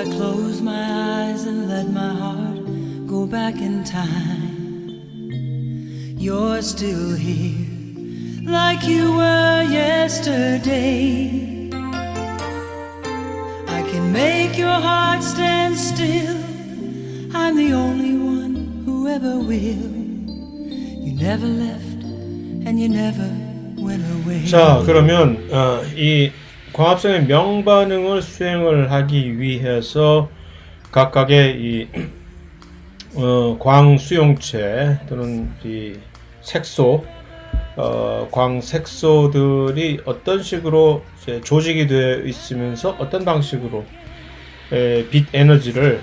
I close my eyes and let my heart go back in time, you're still here like you were yesterday. I can make your heart stand still. I'm the only one who ever will. You never left and you never went away. 자, 그러면 이 광합성의 명반응을 수행을 하기 위해서 각각의 이 광수용체 또는 이 색소, 광색소들이 어떤 식으로 이제 조직이 되어 있으면서 어떤 방식으로 빛 에너지를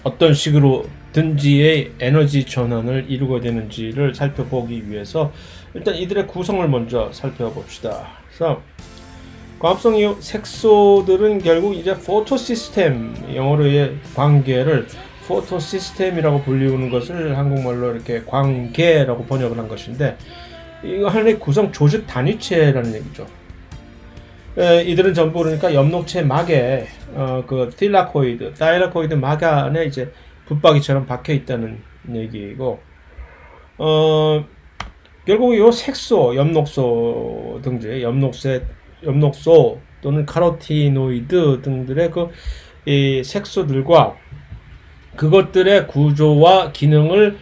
어떤 식으로든지의 에너지 전환을 이루게 되는지를 살펴보기 위해서 일단 이들의 구성을 먼저 살펴봅시다. 그래서 광합성 색소들은 결국 이제 포토 시스템, 영어로의 광계를 포토 시스템이라고 불리우는 것을 한국말로 이렇게 광계라고 번역을 한 것인데, 이거 하나의 구성 조직 단위체라는 얘기죠. 이들은 전부 그러니까 엽록체 막에 그 다일라코이드 막 안에 이제 붙박이처럼 박혀 있다는 얘기이고, 결국 이 색소, 엽록소 등지, 엽록소 또는 카로티노이드 등들의 이 색소들과 그것들의 구조와 기능을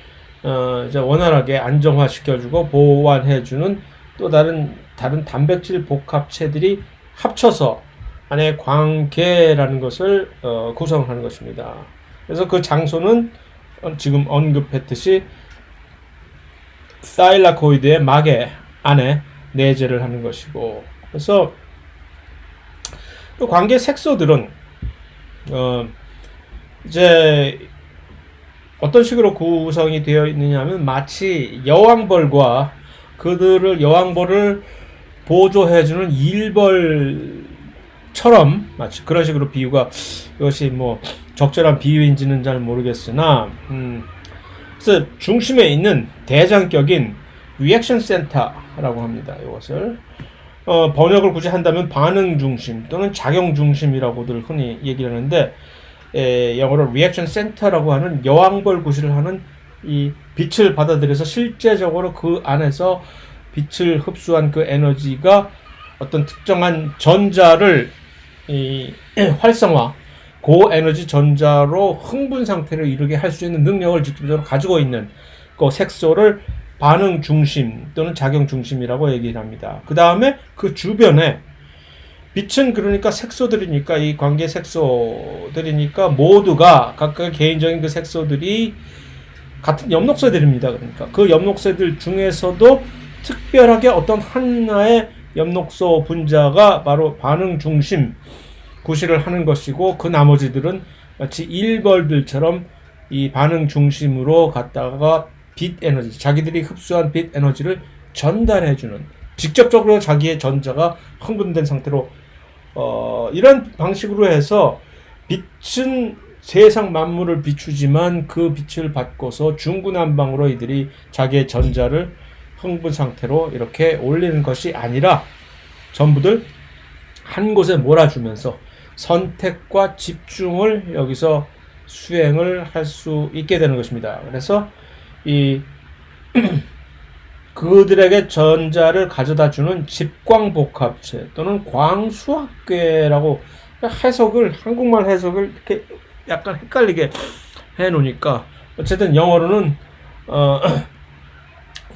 이제 원활하게 안정화시켜주고 보완해주는 또 다른 단백질 복합체들이 합쳐서 안에 광계라는 것을 구성하는 것입니다. 그래서 그 장소는 지금 언급했듯이 사일라코이드의 막의 안에 내재를 하는 것이고, 그래서 그 광계 색소들은 이제 어떤 식으로 구성이 되어 있느냐 하면 마치 여왕벌과 여왕벌을 보조해주는 일벌처럼, 마치 그런 식으로 비유가, 이것이 뭐 적절한 비유인지는 잘 모르겠으나, 그래서 중심에 있는 대장격인 리액션 센터라고 합니다. 이것을 번역을 굳이 한다면 반응 중심 또는 작용 중심이라고들 흔히 얘기를 하는데, 영어로 리액션 센터라고 하는 여왕벌 구실을 하는 이 빛을 받아들여서 실제적으로 그 안에서 빛을 흡수한 그 에너지가 어떤 특정한 전자를 활성화, 고에너지 전자로 흥분 상태를 이루게 할 수 있는 능력을 직접적으로 가지고 있는 그 색소를 반응 중심 또는 작용 중심이라고 얘기를 합니다. 그 다음에 그 주변에 빛은 그러니까 색소들이니까, 이 관계 색소들이니까 모두가 각각 개인적인 그 색소들이 같은 엽록소들입니다. 그러니까 그 엽록소들 중에서도 특별하게 어떤 하나의 엽록소 분자가 바로 반응 중심 구실을 하는 것이고, 그 나머지들은 마치 일벌들처럼 이 반응 중심으로 갔다가 빛 에너지, 자기들이 흡수한 빛 에너지를 전달해주는, 직접적으로 자기의 전자가 흥분된 상태로 이런 방식으로 해서 빛은 세상 만물을 비추지만 그 빛을 받고서 중구난방으로 이들이 자기의 전자를 흥분 상태로 이렇게 올리는 것이 아니라 전부들 한 곳에 몰아주면서 선택과 집중을 여기서 수행을 할 수 있게 되는 것입니다. 그래서 이 그들에게 전자를 가져다 주는 집광복합체 또는 광수학계라고 해석을, 한국말 해석을 이렇게 약간 헷갈리게 해 놓으니까, 어쨌든 영어로는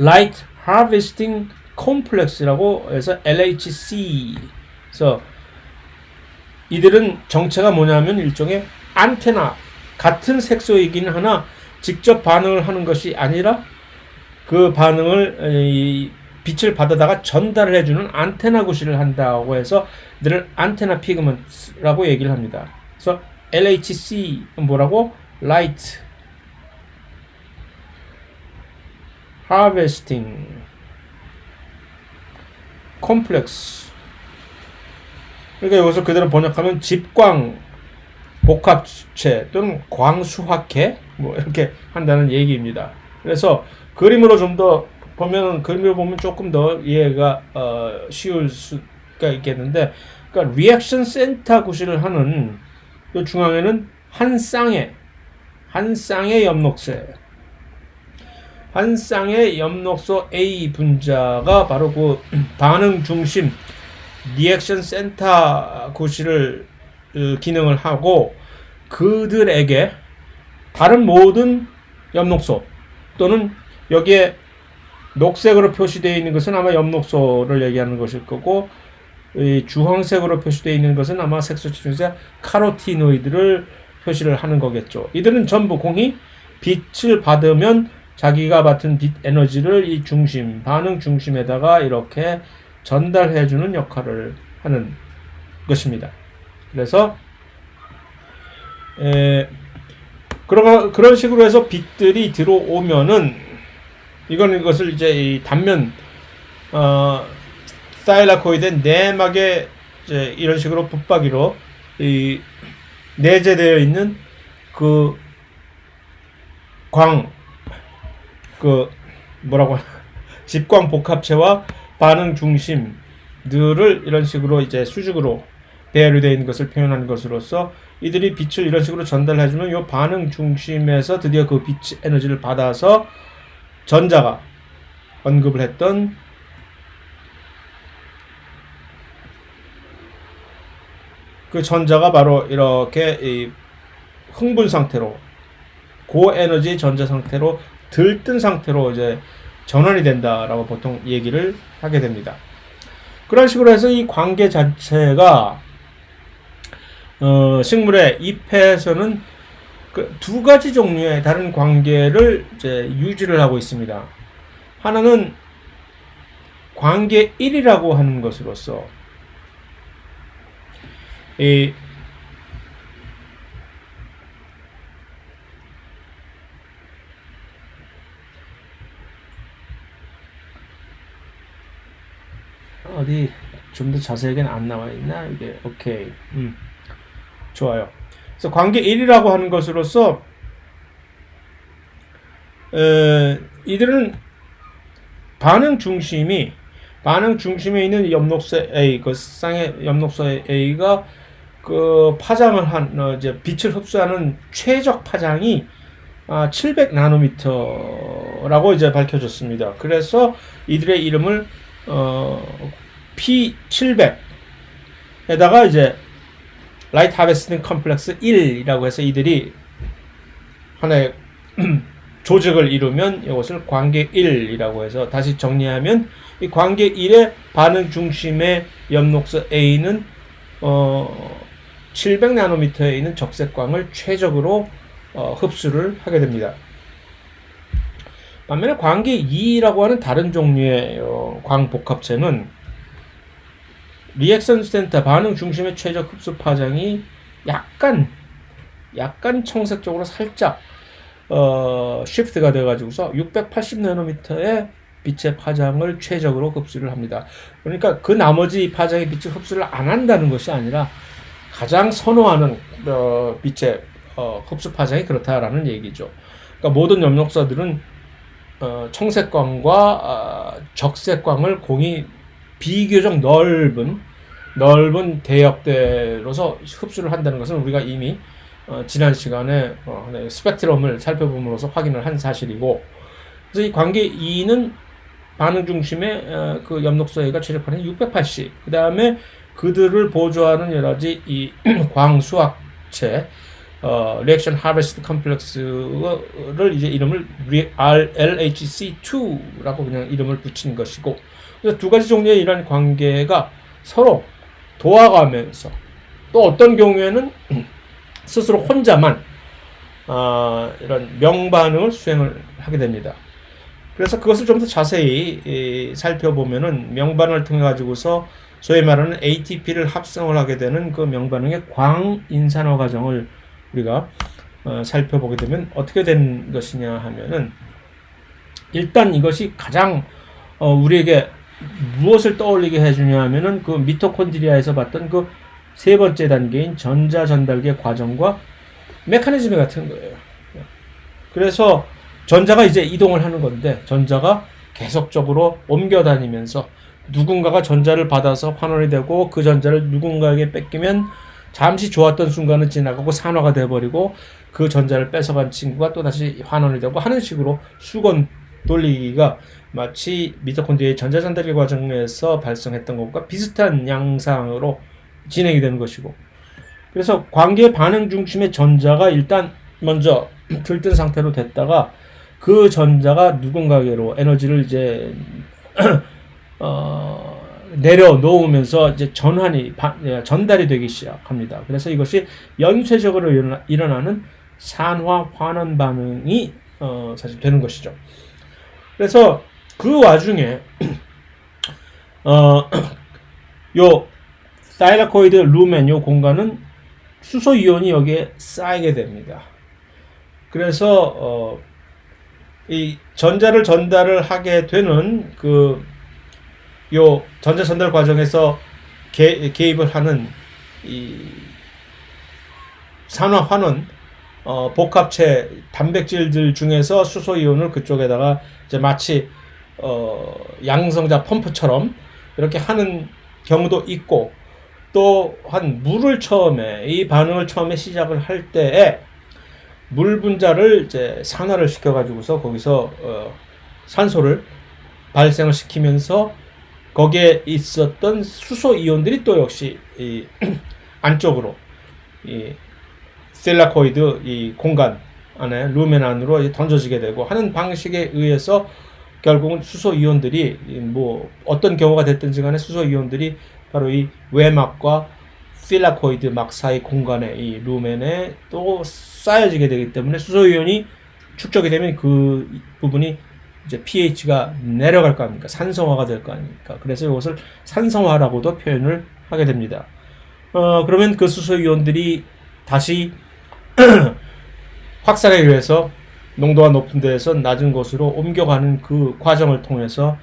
Light Harvesting Complex라고 해서 LHC. 그래서 이들은 정체가 뭐냐면 일종의 안테나, 같은 색소이긴 하나 직접 반응을 하는 것이 아니라 그 반응을 빛을 받아다가 전달을 해주는 안테나 구실을 한다고 해서 이들을 안테나 피그먼트라고 얘기를 합니다. 그래서 LHC는 뭐라고? Light Harvesting Complex. 그러니까 여기서 그대로 번역하면 집광 복합체 또는 광수학회 뭐 이렇게 한다는 얘기입니다. 그래서 그림으로 좀 더 보면, 그림으로 보면 조금 더 이해가 쉬울 수가 있겠는데, 그러니까 리액션 센터 구실을 하는 이 중앙에는 한 쌍의 엽록소예요. 한 쌍의 엽록소 A 분자가 바로 그 반응 중심 리액션 센터 구실을 기능을 하고, 그들에게 다른 모든 엽록소 또는 여기에 녹색으로 표시되어 있는 것은 아마 엽록소를 얘기하는 것일 거고, 이 주황색으로 표시되어 있는 것은 아마 색소체 중에서 카로티노이드를 표시를 하는 거겠죠. 이들은 전부 공이 빛을 받으면 자기가 맡은 빛 에너지를 이 중심, 반응 중심에다가 이렇게 전달해주는 역할을 하는 것입니다. 그래서 그런 식으로 해서 빛들이 들어오면은 이것을 이제 이 단면 사일라코이드의 내막에 이제 이런 식으로 붙박이로 이 내재되어 있는 그 뭐라고 하나, 집광 복합체와 반응 중심들을 이런 식으로 이제 수직으로 배열되어 있는 것을 표현하는 것으로서 이들이 빛을 이런 식으로 전달해주면 이 반응 중심에서 드디어 그 빛 에너지를 받아서 전자가 언급을 했던 그 전자가 바로 이렇게 이 흥분 상태로, 고에너지 전자 상태로 들뜬 상태로 이제 전환이 된다라고 보통 얘기를 하게 됩니다. 그런 식으로 해서 이 관계 자체가 식물의 잎에서는 그 두 가지 종류의 다른 관계를 이제 유지를 하고 있습니다. 하나는 관계 1이라고 하는 것으로서 이 어디 좀 더 자세하게는 안 나와 있나? 이게 오케이. 좋아요. 그래서 관계 1이라고 하는 것으로서 이들은 반응 중심에 있는 엽록소 A, 그 쌍의 엽록소 A가 그 파장을 한 이제 빛을 흡수하는 최적 파장이 700나노미터라고 이제 밝혀졌습니다. 그래서 이들의 이름을 P700에다가 이제 라이트 하베스팅 컴플렉스 1이라고 해서 이들이 하나의 조직을 이루면 이것을 관계 1이라고 해서, 다시 정리하면 이 관계 1의 반응 중심의 엽록소 A는 700나노미터에 있는 적색광을 최적으로 흡수를 하게 됩니다. 반면에 관계 2라고 하는 다른 종류의 광 복합체는 리액션 센터 반응 중심의 최적 흡수 파장이 약간 청색 쪽으로 살짝 쉬프트가 돼가지고서 680나노미터의 빛의 파장을 최적으로 흡수를 합니다. 그러니까 그 나머지 파장의 빛을 흡수를 안 한다는 것이 아니라 가장 선호하는 빛의 흡수 파장이 그렇다라는 얘기죠. 그러니까 모든 엽록소들은 청색광과 적색광을 공이 비교적 넓은 대역대로서 흡수를 한다는 것은 우리가 이미 지난 시간에 스펙트럼을 살펴봄으로써 확인을 한 사실이고, 그래서 이 관계 2는 반응 중심의 그 엽록소 A가 최적 파장이 680, 그 다음에 그들을 보조하는 여러 가지 이 광수학체 리액션 하베스트 컴플렉스를 이제 이름을 LHC2라고 그냥 이름을 붙인 것이고, 그래서 두 가지 종류의 이러한 관계가 서로 도와가면서 또 어떤 경우에는 스스로 혼자만 이런 명반응을 수행을 하게 됩니다. 그래서 그것을 좀 더 자세히 살펴보면은 명반응을 통해 가지고서 소위 말하는 ATP를 합성을 하게 되는 그 명반응의 광인산화 과정을 우리가 살펴보게 되면 어떻게 된 것이냐 하면은, 일단 이것이 가장 우리에게 무엇을 떠올리게 해주냐 하면은 그 미토콘드리아에서 봤던 그 세 번째 단계인 전자 전달계 과정과 메커니즘 같은 거예요. 그래서 전자가 이제 이동을 하는 건데, 전자가 계속적으로 옮겨 다니면서 누군가가 전자를 받아서 환원이 되고 그 전자를 누군가에게 뺏기면 잠시 좋았던 순간은 지나가고 산화가 돼버리고 그 전자를 뺏어간 친구가 또다시 환원이 되고 하는 식으로 수건 돌리기가 마치 미토콘드리아의 전자 전달기 과정에서 발생했던 것과 비슷한 양상으로 진행이 되는 것이고, 그래서 관계 반응 중심의 전자가 일단 먼저 들뜬 상태로 됐다가 그 전자가 누군가에게로 에너지를 이제 내려놓으면서 이제 전달이 되기 시작합니다. 그래서 이것이 연쇄적으로 일어나는 산화 환원 반응이 사실 되는 것이죠. 그래서 그 와중에 요 사일라코이드 루멘 요 공간은 수소 이온이 여기에 쌓이게 됩니다. 그래서 이 전자를 전달을 하게 되는 요 전자 전달 과정에서 개입을 하는 이 산화 환원 복합체 단백질들 중에서 수소 이온을 그쪽에다가 이제 마치 양성자 펌프처럼 이렇게 하는 경우도 있고, 또한 물을 이 반응을 처음에 시작을 할 때에 물 분자를 이제 산화를 시켜 가지고서 거기서 산소를 발생을 시키면서 거기에 있었던 수소 이온들이 또 역시 이 안쪽으로 이 셀라코이드 이 공간 안에 루멘 안으로 던져지게 되고 하는 방식에 의해서 결국은 수소 이온들이 뭐 어떤 경우가 됐든지 간에 수소 이온들이 바로 이 외막과 필라코이드 막 사이 공간에 이 루멘에 또 쌓여지게 되기 때문에 수소 이온이 축적이 되면 그 부분이 이제 pH가 내려갈 거 아닙니까? 산성화가 될 거 아닙니까? 그래서 이것을 산성화라고도 표현을 하게 됩니다. 그러면 그 수소 이온들이 다시 확산에 의해서 농도가 높은 데에서 낮은 곳으로 옮겨가는 그 과정을 통해서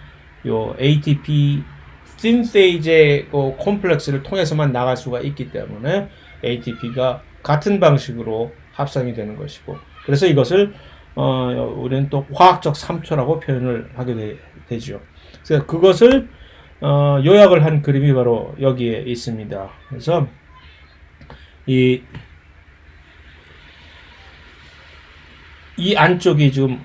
요 ATP 신세이제 콤플렉스를 통해서만 나갈 수가 있기 때문에 ATP가 같은 방식으로 합성이 되는 것이고, 그래서 이것을 우리는 또 화학적 삼초라고 표현을 하게 되죠. 그래서 그것을 요약을 한 그림이 바로 여기에 있습니다. 그래서 이 안쪽이 지금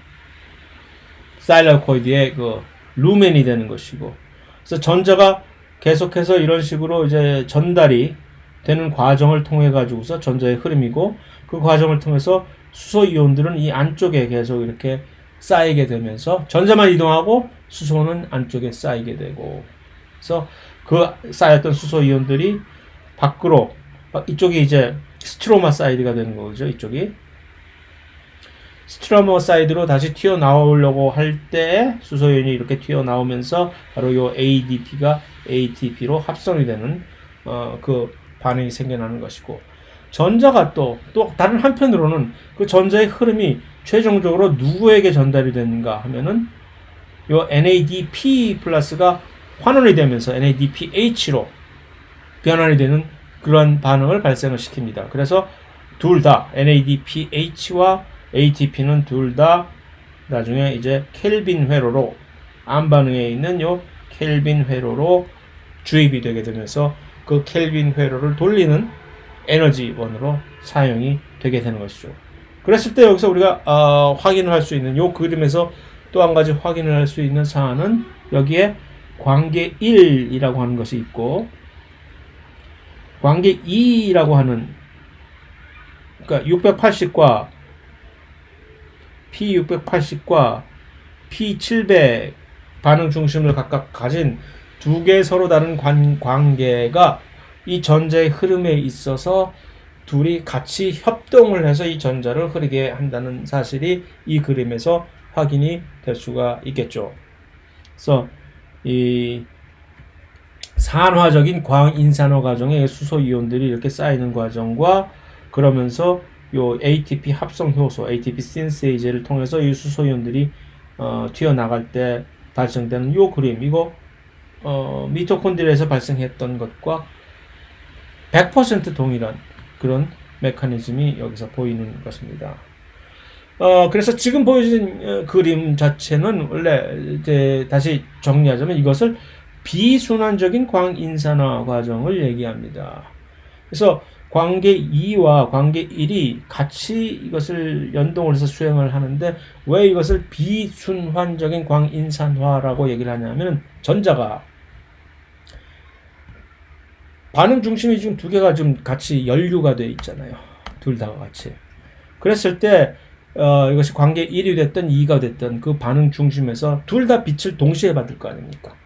사일라코이드의 그 루멘이 되는 것이고, 그래서 전자가 계속해서 이런 식으로 이제 전달이 되는 과정을 통해 가지고서 전자의 흐름이고, 그 과정을 통해서 수소 이온들은 이 안쪽에 계속 이렇게 쌓이게 되면서 전자만 이동하고 수소는 안쪽에 쌓이게 되고, 그래서 그 쌓였던 수소 이온들이 밖으로 이쪽이 이제 스트로마 사이드가 되는 거죠. 이쪽이 스트로마 사이드로 다시 튀어나오려고 할 때 수소이온이 이렇게 튀어나오면서 바로 요 ADP가 ATP로 합성이 되는 그 반응이 생겨나는 것이고, 전자가 또 다른 한편으로는 그 전자의 흐름이 최종적으로 누구에게 전달이 되는가 하면은 요 NADP 플러스가 환원이 되면서 NADPH로 변환이 되는 그런 반응을 발생을 시킵니다. 그래서 둘 다 NADPH와 ATP는 둘 다 나중에 이제 켈빈 회로로 암반응에 있는 요 켈빈 회로로 주입이 되게 되면서 그 켈빈 회로를 돌리는 에너지원으로 사용이 되게 되는 것이죠. 그랬을 때 여기서 우리가 확인을 할 수 있는 요 그림에서 또 한 가지 확인을 할 수 있는 사안은 여기에 관계 1이라고 하는 것이 있고, 관계 2라고 하는, 그러니까 680과 P680과 P700 반응 중심을 각각 가진 두 개 서로 다른 관계가 이 전자의 흐름에 있어서 둘이 같이 협동을 해서 이 전자를 흐르게 한다는 사실이 이 그림에서 확인이 될 수가 있겠죠. 그래서 이 산화적인 광인산화 과정에 수소 이온들이 이렇게 쌓이는 과정과, 그러면서 요 ATP 합성 효소, ATP 신세이제를 통해서 이 수소 이온들이 튀어나갈 때 발생되는 요 그림, 이거 미토콘드리아에서 발생했던 것과 100% 동일한 그런 메커니즘이 여기서 보이는 것입니다. 그래서 지금 보여진 그림 자체는 원래 이제 다시 정리하자면 이것을 비순환적인 광인산화 과정을 얘기합니다. 그래서 관계 2와 관계 1이 같이 이것을 연동을 해서 수행을 하는데 왜 이것을 비순환적인 광인산화라고 얘기를 하냐면 전자가 반응 중심이 지금 두 개가 좀 같이 연류가 되어 있잖아요. 둘 다 같이. 그랬을 때 이것이 관계 1이 됐든 2가 됐든 그 반응 중심에서 둘 다 빛을 동시에 받을 거 아닙니까?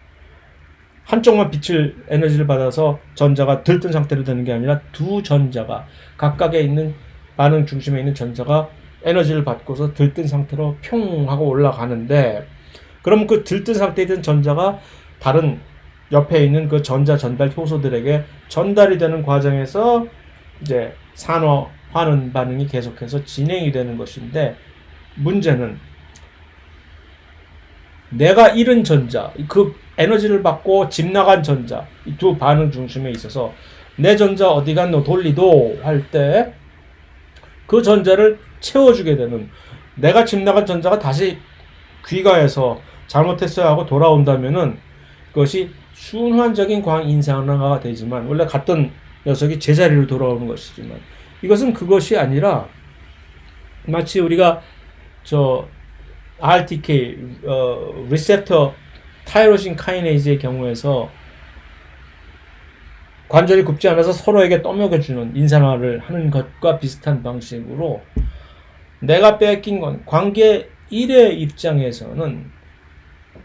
한쪽만 빛을 에너지를 받아서 전자가 들뜬 상태로 되는 게 아니라 두 전자가 각각에 있는 반응 중심에 있는 전자가 에너지를 받고서 들뜬 상태로 평 하고 올라가는데 그럼 그 들뜬 상태에 있는 전자가 다른 옆에 있는 그 전자 전달 효소들에게 전달이 되는 과정에서 이제 산화하는 반응이 계속해서 진행이 되는 것인데 문제는 내가 잃은 전자, 그 에너지를 받고 집 나간 전자, 이 두 반응 중심에 있어서 내 전자 어디 갔노 돌리도 할 때 그 전자를 채워주게 되는 내가 집 나간 전자가 다시 귀가해서 잘못했어야 하고 돌아온다면은 그것이 순환적인 광인산화가 되지만 원래 갔던 녀석이 제자리로 돌아오는 것이지만 이것은 그것이 아니라 마치 우리가 RTK 리셉터 타이로신 카이네이즈의 경우에서 관절이 굽지 않아서 서로에게 떠먹여주는 인산화를 하는 것과 비슷한 방식으로 내가 뺏긴 건 관계 1의 입장에서는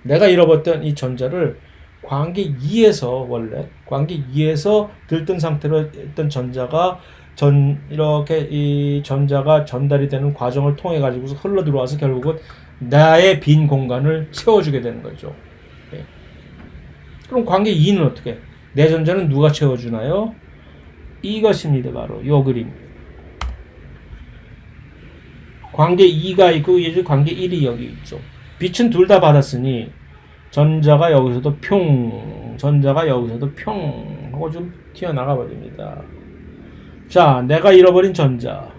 내가 잃어버렸던 이 전자를 관계 2에서 원래 관계 2에서 들뜬 상태로 있던 전자가 이렇게 이 전자가 전달이 되는 과정을 통해 가지고서 흘러 들어와서 결국은 나의 빈 공간을 채워주게 되는 거죠. 네. 그럼 관계 2는 어떻게? 내 전자는 누가 채워주나요? 이것입니다. 바로 이 그림. 관계 2가 있고 이제 관계 1이 여기 있죠. 빛은 둘 다 받았으니 전자가 여기서도 전자가 여기서도 평 하고 좀 튀어나가 버립니다. 자, 내가 잃어버린 전자.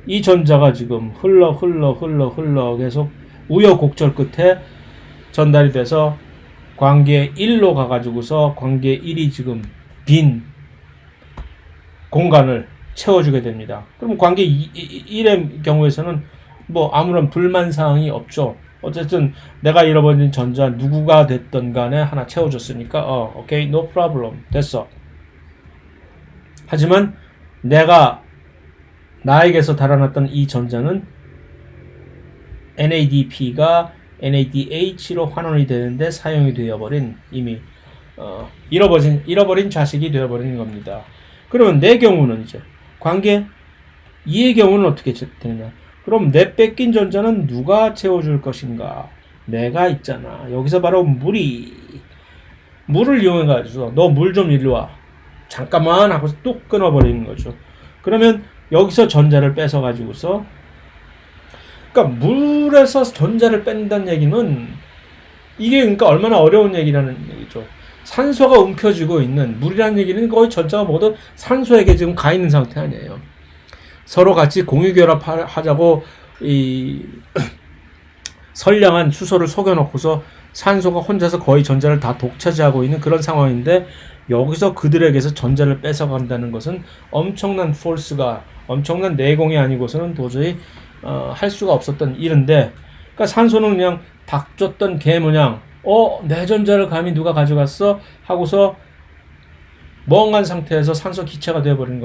이 전자가 지금 흘러 계속 우여곡절 끝에 전달이 돼서 관계 1로 가가지고서 관계 1이 지금 빈 공간을 채워주게 됩니다. 그럼 관계 1의 경우에서는 뭐 아무런 불만사항이 없죠. 어쨌든 내가 잃어버린 전자 누구가 됐던 간에 하나 채워줬으니까 오케이, no problem, 됐어. 하지만 내가 나에게서 달아났던 이 전자는 NADP가 NADH로 환원이 되는데 사용이 되어버린 이미 잃어버린 자식이 되어버리는 겁니다. 그러면 내 경우는 이제 관계 2의 경우는 어떻게 되느냐? 그럼 내 뺏긴 전자는 누가 채워줄 것인가? 내가 있잖아. 여기서 바로 물을 이용해가지고 너 물 좀 일로 와. 잠깐만 하고서 뚝 끊어버리는 거죠. 그러면 여기서 전자를 뺏어가지고서 그러니까 물에서 전자를 뺀다는 얘기는 이게 그러니까 얼마나 어려운 얘기라는 얘기죠. 산소가 움켜쥐고 있는 물이라는 얘기는 거의 전자가 모두 산소에게 지금 가 있는 상태 아니에요. 서로 같이 공유결합하자고 이 선량한 수소를 속여놓고서 산소가 혼자서 거의 전자를 다 독차지하고 있는 그런 상황인데 여기서 그들에게서 전자를 뺏어간다는 것은 엄청난 포스가 엄청난 내공이 아니고서는 도저히 할 수가 없었던 일인데 그러니까 산소는 그냥 닭 쫓던 개 모양 내 전자를 감히 누가 가져갔어? 하고서 멍한 상태에서 산소 기체가 되어버리는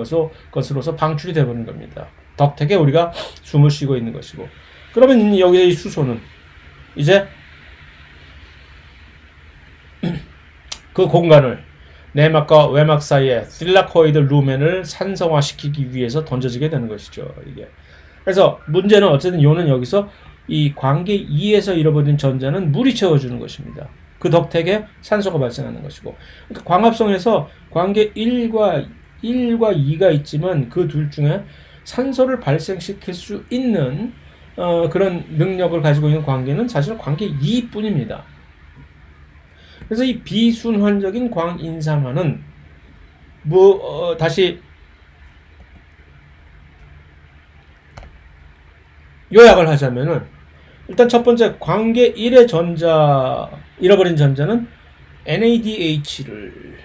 것으로서 방출이 되어버리는 겁니다. 덕택에 우리가 숨을 쉬고 있는 것이고 그러면 여기에 이 수소는 이제 그 공간을 내막과 외막 사이에 실라코이드 루멘을 산성화시키기 위해서 던져지게 되는 것이죠. 이게. 그래서 문제는 어쨌든 요는 여기서 이 관계 2에서 잃어버린 전자는 물이 채워주는 것입니다. 그 덕택에 산소가 발생하는 것이고 그러니까 광합성에서 관계 1과 2가 있지만 그 둘 중에 산소를 발생시킬 수 있는 그런 능력을 가지고 있는 관계는 사실 관계 2뿐입니다. 그래서 이 비순환적인 광인산화는 다시 요약을 하자면은 일단 첫 번째 관계 1의 잃어버린 전자는 NADH를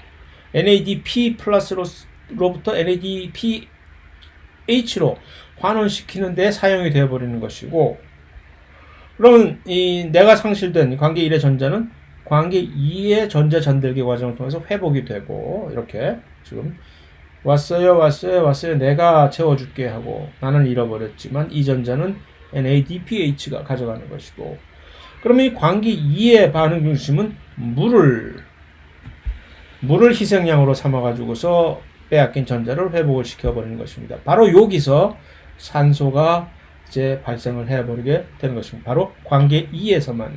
NADP 플러스로부터 NADPH로 환원시키는 데 사용이 되어버리는 것이고, 그러면 이 내가 상실된 관계 1의 전자는 관계 2의 전자 전달기 과정을 통해서 회복이 되고, 이렇게 지금 왔어요 내가 채워줄게 하고 나는 잃어버렸지만 이 전자는 NADPH가 가져가는 것이고, 그러면 이 관계 2의 반응 중심은 물을 희생양으로 삼아가지고서 빼앗긴 전자를 회복을 시켜버리는 것입니다. 바로 여기서 산소가 이제 발생을 해버리게 되는 것입니다. 바로 관계 2에서만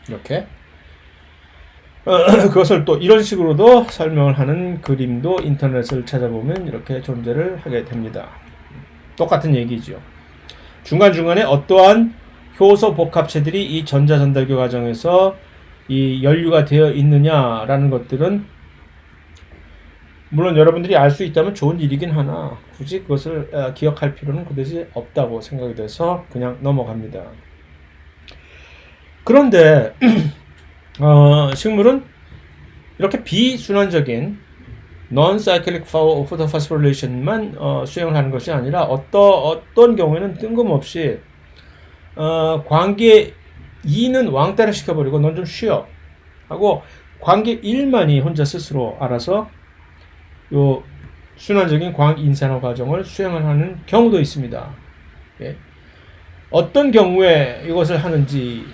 이렇게 그것을 또 이런 식으로도 설명을 하는 그림도 인터넷을 찾아보면 이렇게 존재를 하게 됩니다. 똑같은 얘기죠. 중간중간에 어떠한 효소 복합체들이 이 전자 전달교 과정에서 이 연류가 되어 있느냐라는 것들은 물론 여러분들이 알 수 있다면 좋은 일이긴 하나 굳이 그것을 기억할 필요는 그다지 없다고 생각이 돼서 그냥 넘어갑니다. 그런데 식물은 이렇게 비순환적인 non-cyclic photophosphorylation 수행을 하는 것이 아니라 어떤 경우에는 뜬금없이 관계 2는 왕따를 시켜버리고 넌 좀 쉬어 하고 관계 1만이 혼자 스스로 알아서 요 순환적인 광인산화 과정을 수행을 하는 경우도 있습니다. 예. 어떤 경우에 이것을 하는지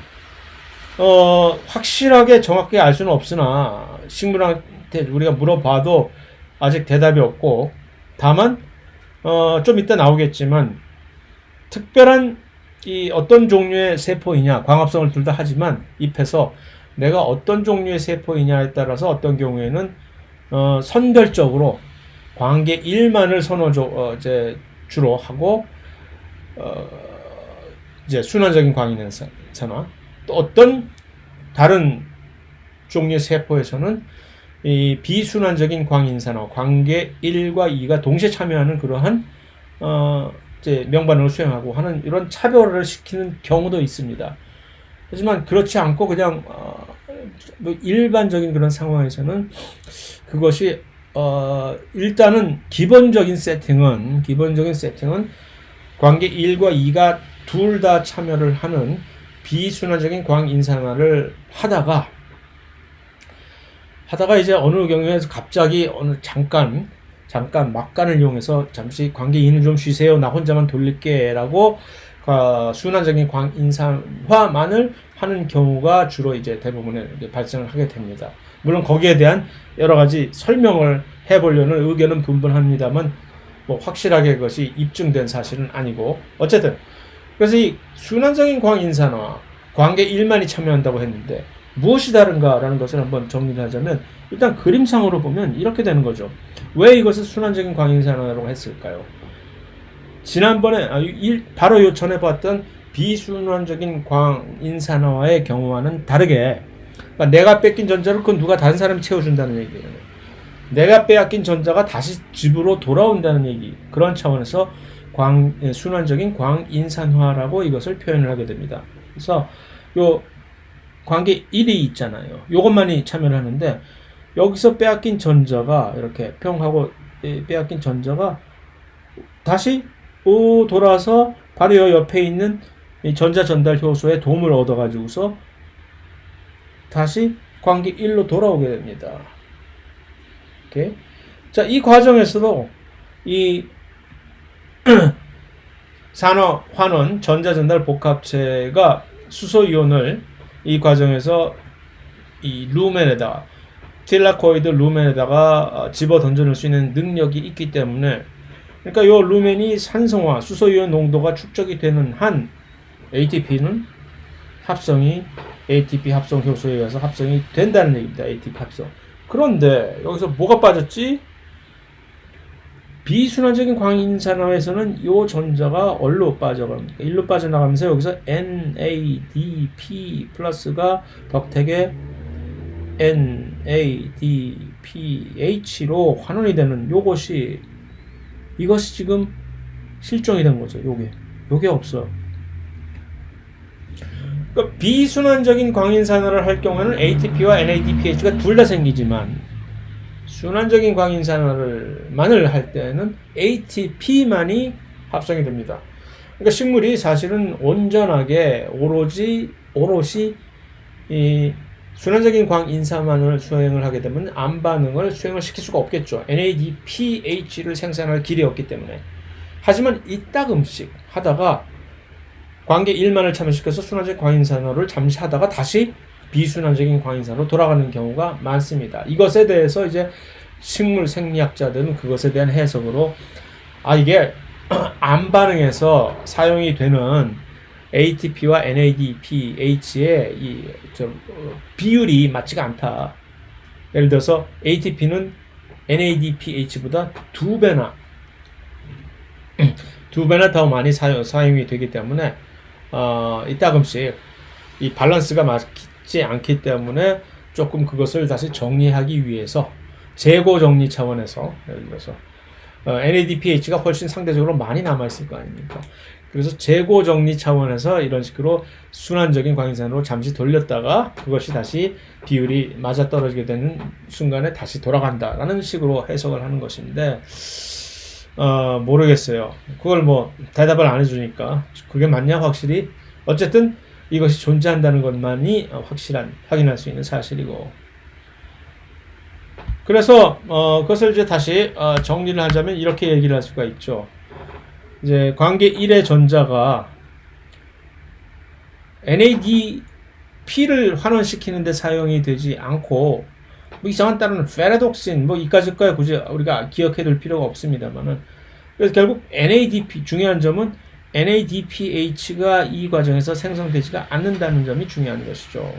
확실하게 정확하게 알 수는 없으나 식물한테 우리가 물어봐도 아직 대답이 없고, 다만 좀 이따 나오겠지만 특별한 이 어떤 종류의 세포이냐, 광합성을 둘 다 하지만 잎에서 내가 어떤 종류의 세포이냐에 따라서 어떤 경우에는 선별적으로 관계 1만을 이제 주로 하고 이제 순환적인 광인산화, 또 어떤 다른 종류의 세포에서는 이 비순환적인 광인산화, 관계 1과 2가 동시에 참여하는 그러한 이제 명반응을 수행하고 하는 이런 차별을 시키는 경우도 있습니다. 하지만 그렇지 않고 그냥 뭐 일반적인 그런 상황에서는 그것이 일단은 기본적인 세팅은 관계 1과 2가 둘 다 참여를 하는 비순환적인 광인산화를 하다가 이제 어느 경우에서 갑자기 잠깐 막간을 이용해서 잠시 관계 2는 좀 쉬세요, 나 혼자만 돌릴게 라고 순환적인 광인산화만을 하는 경우가 주로 이제 대부분의 발생을 하게 됩니다. 물론 거기에 대한 여러 가지 설명을 해보려는 의견은 분분합니다만 뭐 확실하게 그것이 입증된 사실은 아니고, 어쨌든 그래서 이 순환적인 광인산화 관계 1만이 참여한다고 했는데 무엇이 다른가라는 것을 한번 정리를 하자면, 일단 그림상으로 보면 이렇게 되는 거죠. 왜 이것을 순환적인 광인산화라고 했을까요? 지난번에 바로 요 전에 봤던 비순환적인 광인산화의 경우와는 다르게, 그러니까 내가 뺏긴 전자를 그 누가 다른 사람이 채워준다는 얘기예요. 내가 빼앗긴 전자가 다시 집으로 돌아온다는 얘기, 그런 차원에서 순환적인 광인산화라고 이것을 표현을 하게 됩니다. 그래서 요 관계 1이 있잖아요. 요것만이 참여를 하는데 여기서 빼앗긴 전자가 이렇게 평하고 빼앗긴 전자가 다시 돌아서 바로 요 옆에 있는 이 전자 전달 효소의 도움을 얻어가지고서 다시 관계 1로 돌아오게 됩니다. 오케이. 자, 이 과정에서도 이 산화 환원 전자 전달 복합체가 수소 이온을 이 과정에서 이 루멘에다가 틸라코이드 루멘에다가 집어 던져낼 수 있는 능력이 있기 때문에, 그러니까 이 루멘이 산성화 수소 이온 농도가 축적이 되는 한 ATP는 합성이 ATP 합성 효소에 의해서 합성이 된다는 얘기입니다. ATP 합성. 그런데 여기서 뭐가 빠졌지? 비순환적인 광인산화에서는 이 전자가 어디로 빠져갑니까? 1로 빠져나가면서 여기서 NADP 플러스가 덕택에 NADPH로 환원이 되는 이것이 지금 실종이 된 거죠. 요게 없어요. 그러니까 비순환적인 광인산화를 할 경우에는 ATP와 NADPH가 둘 다 생기지만 순환적인 광인산화를 할 때는 ATP만이 합성이 됩니다. 그러니까 식물이 사실은 온전하게 오롯이 이 순환적인 광인산화를 수행을 하게 되면 암 반응을 수행을 시킬 수가 없겠죠. NADPH를 생산할 길이 없기 때문에. 하지만 이따금씩 하다가 관계 1만을 참여시켜서 순환적 광인산화를 잠시 하다가 다시 비순환적인 광인산화로 돌아가는 경우가 많습니다. 이것에 대해서 이제 식물 생리학자들은 그것에 대한 해석으로 이게 암 반응에서 사용이 되는 ATP와 NADPH의 비율이 맞지가 않다. 예를 들어서 ATP는 NADPH보다 2배나 더 많이 사용이 되기 때문에 이따금씩 이 밸런스가 맞지 않기 때문에 조금 그것을 다시 정리하기 위해서 재고 정리 차원에서 예를 들어서 NADPH가 훨씬 상대적으로 많이 남아있을 거 아닙니까? 그래서 재고 정리 차원에서 이런 식으로 순환적인 광인산으로 잠시 돌렸다가 그것이 다시 비율이 맞아떨어지게 되는 순간에 다시 돌아간다라는 식으로 해석을 하는 것인데 모르겠어요. 그걸 뭐 대답을 안 해주니까 그게 맞냐 확실히 어쨌든 이것이 존재한다는 것만이 확인할 수 있는 사실이고 그래서 그것을 이제 다시 정리를 하자면 이렇게 얘기를 할 수가 있죠. 이제 관계 1의 전자가 NADP를 환원시키는 데 사용이 되지 않고 뭐 이상한 다른 페레독신 뭐 이까짓거야 굳이 우리가 기억해 둘 필요가 없습니다만은 그래서 결국 NADP 중요한 점은 NADPH가 이 과정에서 생성되지가 않는다는 점이 중요한 것이죠.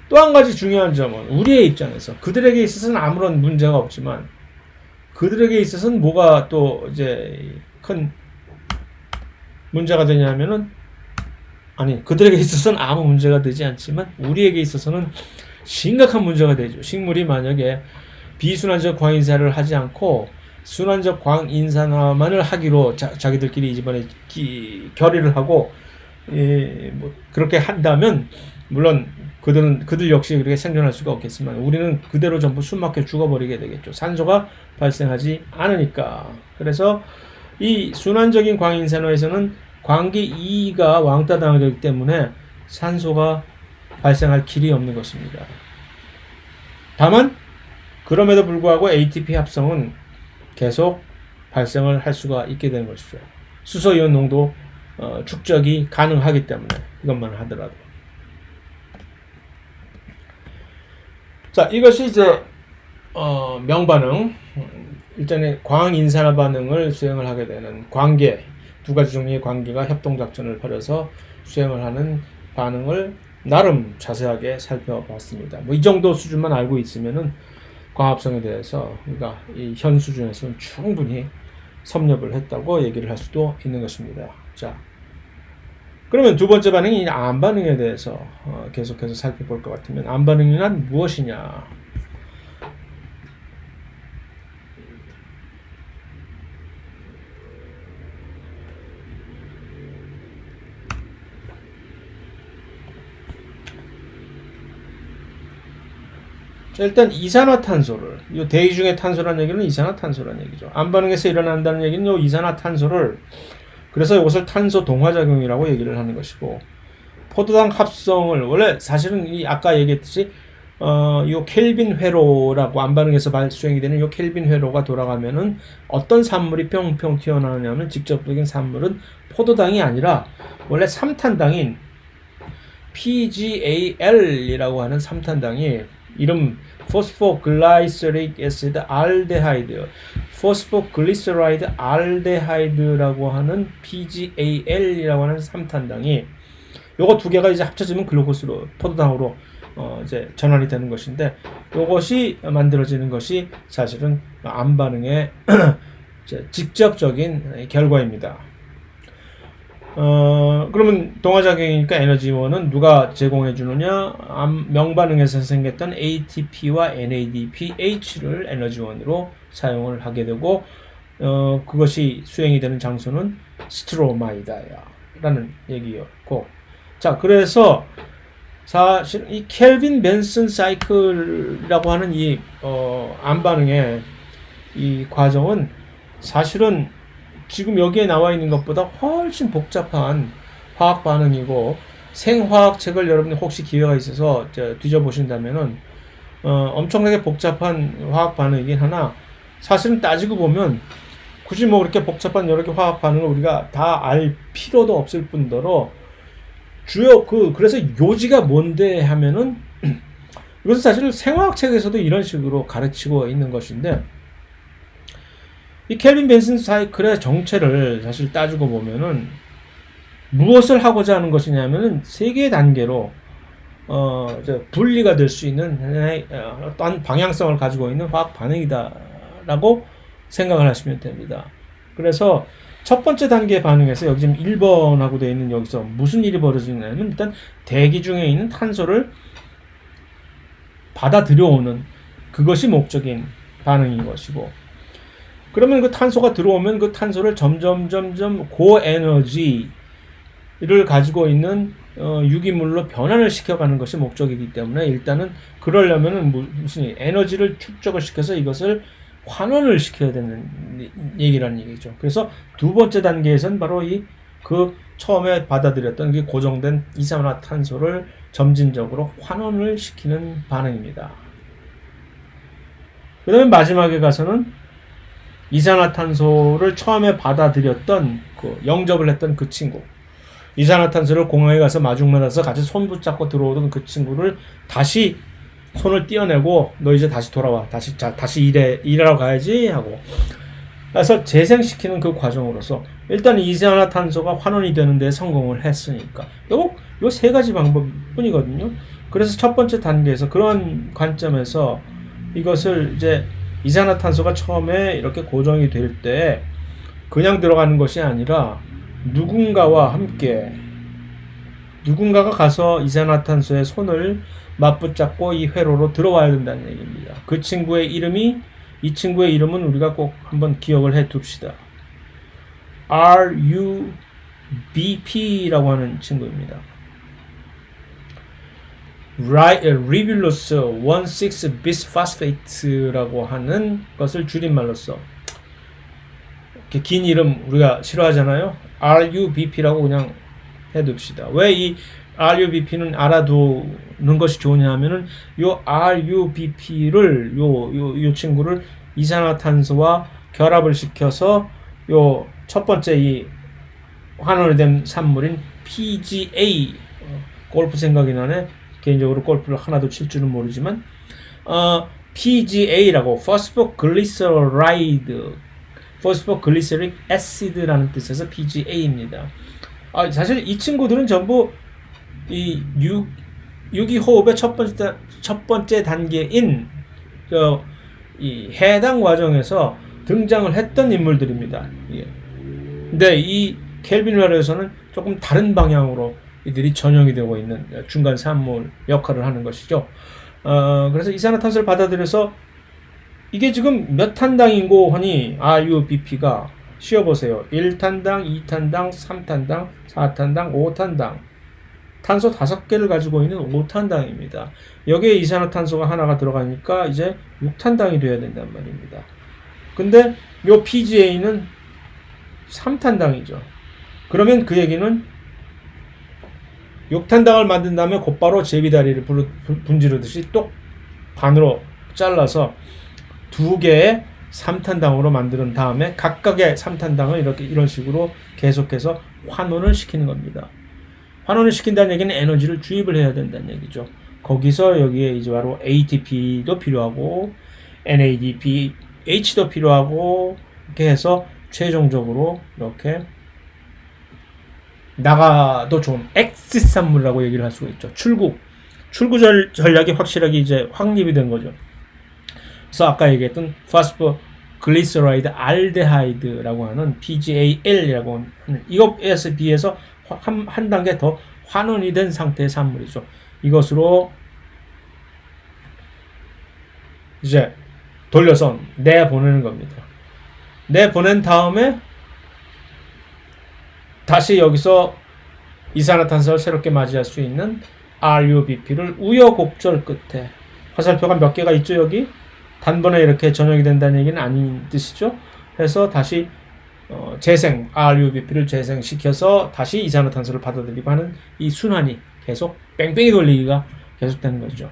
또 한 가지 중요한 점은 우리의 입장에서 그들에게 있어서는 아무런 문제가 없지만 그들에게 있어서는 뭐가 또 이제 큰 문제가 되냐면은 그들에게 있어서는 아무 문제가 되지 않지만 우리에게 있어서는 심각한 문제가 되죠. 식물이 만약에 비순환적 광인산화를 하지 않고 순환적 광인산화만을 하기로 자기들끼리 이번에 결의를 하고 뭐 그렇게 한다면 물론 그들 역시 그렇게 생존할 수가 없겠지만 우리는 그대로 전부 숨막혀 죽어버리게 되겠죠. 산소가 발생하지 않으니까. 그래서 이 순환적인 광인산화에서는 관계 2가 왕따당하기 때문에 산소가 발생할 길이 없는 것입니다. 다만 그럼에도 불구하고 ATP 합성은 계속 발생을 할 수가 있게 되는 것이죠. 수소이온 농도 축적이 가능하기 때문에 이것만 하더라도. 자, 이것이 이제 명반응, 일전에 광인산화 반응을 수행을 하게 되는 관계, 두 가지 종류의 관계가 협동작전을 벌여서 수행을 하는 반응을 나름 자세하게 살펴봤습니다. 뭐 이 정도 수준만 알고 있으면은 광합성에 대해서 우리가 이 현 수준에서는 충분히 섭렵을 했다고 얘기를 할 수도 있는 것입니다. 자, 그러면 두 번째 반응이 암 반응에 대해서 계속해서 살펴볼 것 같으면 암 반응이란 무엇이냐? 자, 일단 이산화탄소를 이 대기 중의 탄소라는 얘기는 이산화탄소라는 얘기죠. 암 반응에서 일어난다는 얘기는 이 이산화탄소를 그래서 이것을 탄소 동화작용이라고 얘기를 하는 것이고 포도당 합성을 원래 사실은 이 아까 얘기했듯이 요 켈빈 회로라고 암 반응에서 발수행이 되는 요 켈빈 회로가 돌아가면은 어떤 산물이 뿅뿅 튀어나오냐면 직접적인 산물은 포도당이 아니라 원래 삼탄당인 PGAL이라고 하는 삼탄당이 이름 포스포글라이세릭 애시드 알데하이드, 포스포글리세라이드 알데하이드라고 하는 PGAL이라고 하는 삼탄당이 요거 두 개가 이제 합쳐지면 글루코스로 포도당으로 이제 전환이 되는 것인데 요것이 만들어지는 것이 사실은 암 반응의 직접적인 결과입니다. 그러면 동화작용이니까 에너지원은 누가 제공해 주느냐? 명반응에서 생겼던 ATP와 NADPH를 에너지원으로 사용을 하게 되고 그것이 수행이 되는 장소는 스트로마이다라는 얘기였고 자, 그래서 사실 이 켈빈 벤슨 사이클이라고 하는 이 암반응의 이 과정은 사실은 지금 여기에 나와 있는 것보다 훨씬 복잡한 화학 반응이고, 생화학 책을 여러분이 혹시 기회가 있어서 뒤져보신다면은 엄청나게 복잡한 화학 반응이긴 하나, 사실은 따지고 보면 굳이 뭐 그렇게 복잡한 여러 개 화학 반응을 우리가 다 알 필요도 없을 뿐더러, 주요 그래서 요지가 뭔데 하면은 이것은 사실 생화학 책에서도 이런 식으로 가르치고 있는 것인데, 이 켈빈 벤슨 사이클의 정체를 사실 따지고 보면은 무엇을 하고자 하는 것이냐면은 세 개의 단계로 분리가 될 수 있는 어떤 방향성을 가지고 있는 화학 반응이다라고 생각을 하시면 됩니다. 그래서 첫 번째 단계 반응에서 여기 지금 1번하고 되어 있는 여기서 무슨 일이 벌어지냐면, 일단 대기 중에 있는 탄소를 받아들여오는 그것이 목적인 반응인 것이고, 그러면 그 탄소가 들어오면 그 탄소를 점점 고에너지를 가지고 있는 유기물로 변환을 시켜가는 것이 목적이기 때문에, 일단은 그러려면은 무슨 에너지를 축적을 시켜서 이것을 환원을 시켜야 되는 얘기라는 얘기죠. 그래서 두 번째 단계에서는 바로 그 처음에 받아들였던 그 고정된 이산화탄소를 점진적으로 환원을 시키는 반응입니다. 그 다음에 마지막에 가서는 이산화탄소를 처음에 받아들였던 영접을 했던 그 친구, 이산화탄소를 공항에 가서 마중받아서 같이 손 붙잡고 들어오던 그 친구를 다시 손을 떼어내고, 너 이제 다시 돌아와, 다시 일하러 가야지 하고, 그래서 재생시키는 그 과정으로서 일단 이산화탄소가 환원이 되는 데 성공을 했으니까 요 세 가지 방법뿐이거든요. 그래서 첫 번째 단계에서 그런 관점에서 이것을 이제 이산화탄소가 처음에 이렇게 고정이 될 때 그냥 들어가는 것이 아니라 누군가와 함께, 누군가가 가서 이산화탄소의 손을 맞붙잡고 이 회로로 들어와야 된다는 얘기입니다. 이 친구의 이름은 우리가 꼭 한번 기억을 해 둡시다. RUBP라고 하는 친구입니다. Ribulose 1,6-bisphosphate라고 하는 것을 줄임말로써, 이렇게 긴 이름 우리가 싫어하잖아요. RUBP라고 그냥 해둡시다. 왜 이 RUBP는 알아두는 것이 좋으냐 하면은, 요 RUBP를 요 친구를 이산화탄소와 결합을 시켜서 요 첫 번째 이 환원이 된 산물인 PGA, 골프 생각이 나네. 개인적으로 골프를 하나도 칠 줄은 모르지만 PGA라고 Phosphoglyceric Acid라는 뜻에서 PGA입니다. 사실 이 친구들은 전부 이 유기호흡의 첫 번째 단계인 이 해당 과정에서 등장을 했던 인물들입니다. 예. 근데 이 켈빈 회로에서는 조금 다른 방향으로 이들이 전형이 되고 있는 중간 산물 역할을 하는 것이죠. 그래서 이산화탄소를 받아들여서 이게 지금 몇 탄당인고 하니 RUBP가 씌워보세요. 1탄당, 2탄당, 3탄당, 4탄당, 5탄당. 탄소 5개를 가지고 있는 5탄당입니다. 여기에 이산화탄소가 하나가 들어가니까 이제 6탄당이 돼야 된단 말입니다. 근데 요 PGA는 3탄당이죠. 그러면 그 얘기는 6탄당을 만든 다음에 곧바로 제비다리를 분지르듯이 똑 반으로 잘라서 두 개의 3탄당으로 만든 다음에 각각의 3탄당을 이런 식으로 계속해서 환원을 시키는 겁니다. 환원을 시킨다는 얘기는 에너지를 주입을 해야 된다는 얘기죠. 거기서 여기에 이제 바로 ATP도 필요하고 NADP, H도 필요하고, 이렇게 해서 최종적으로 이렇게 나가도 좋은 엑시산물이라고 얘기를 할 수가 있죠. 출구 전략이 확실하게 이제 확립이 된 거죠. 그래서 아까 얘기했던 파스포글리세라이드 알데하이드라고 하는 PGAL이라고 하는 이것에 비해서 한 단계 더 환원이 된 상태의 산물이죠. 이것으로 이제 돌려서 내보내는 겁니다. 내보낸 다음에 다시 여기서 이산화탄소를 새롭게 맞이할 수 있는 RUBP를 우여곡절 끝에 화살표가 몇 개가 있죠 여기? 단번에 이렇게 전역이 된다는 얘기는 아닌 뜻이죠. 그래서 다시 재생 RUBP를 재생시켜서 다시 이산화탄소를 받아들이고 하는 이 순환이 계속 뺑뺑이 돌리기가 계속되는 거죠.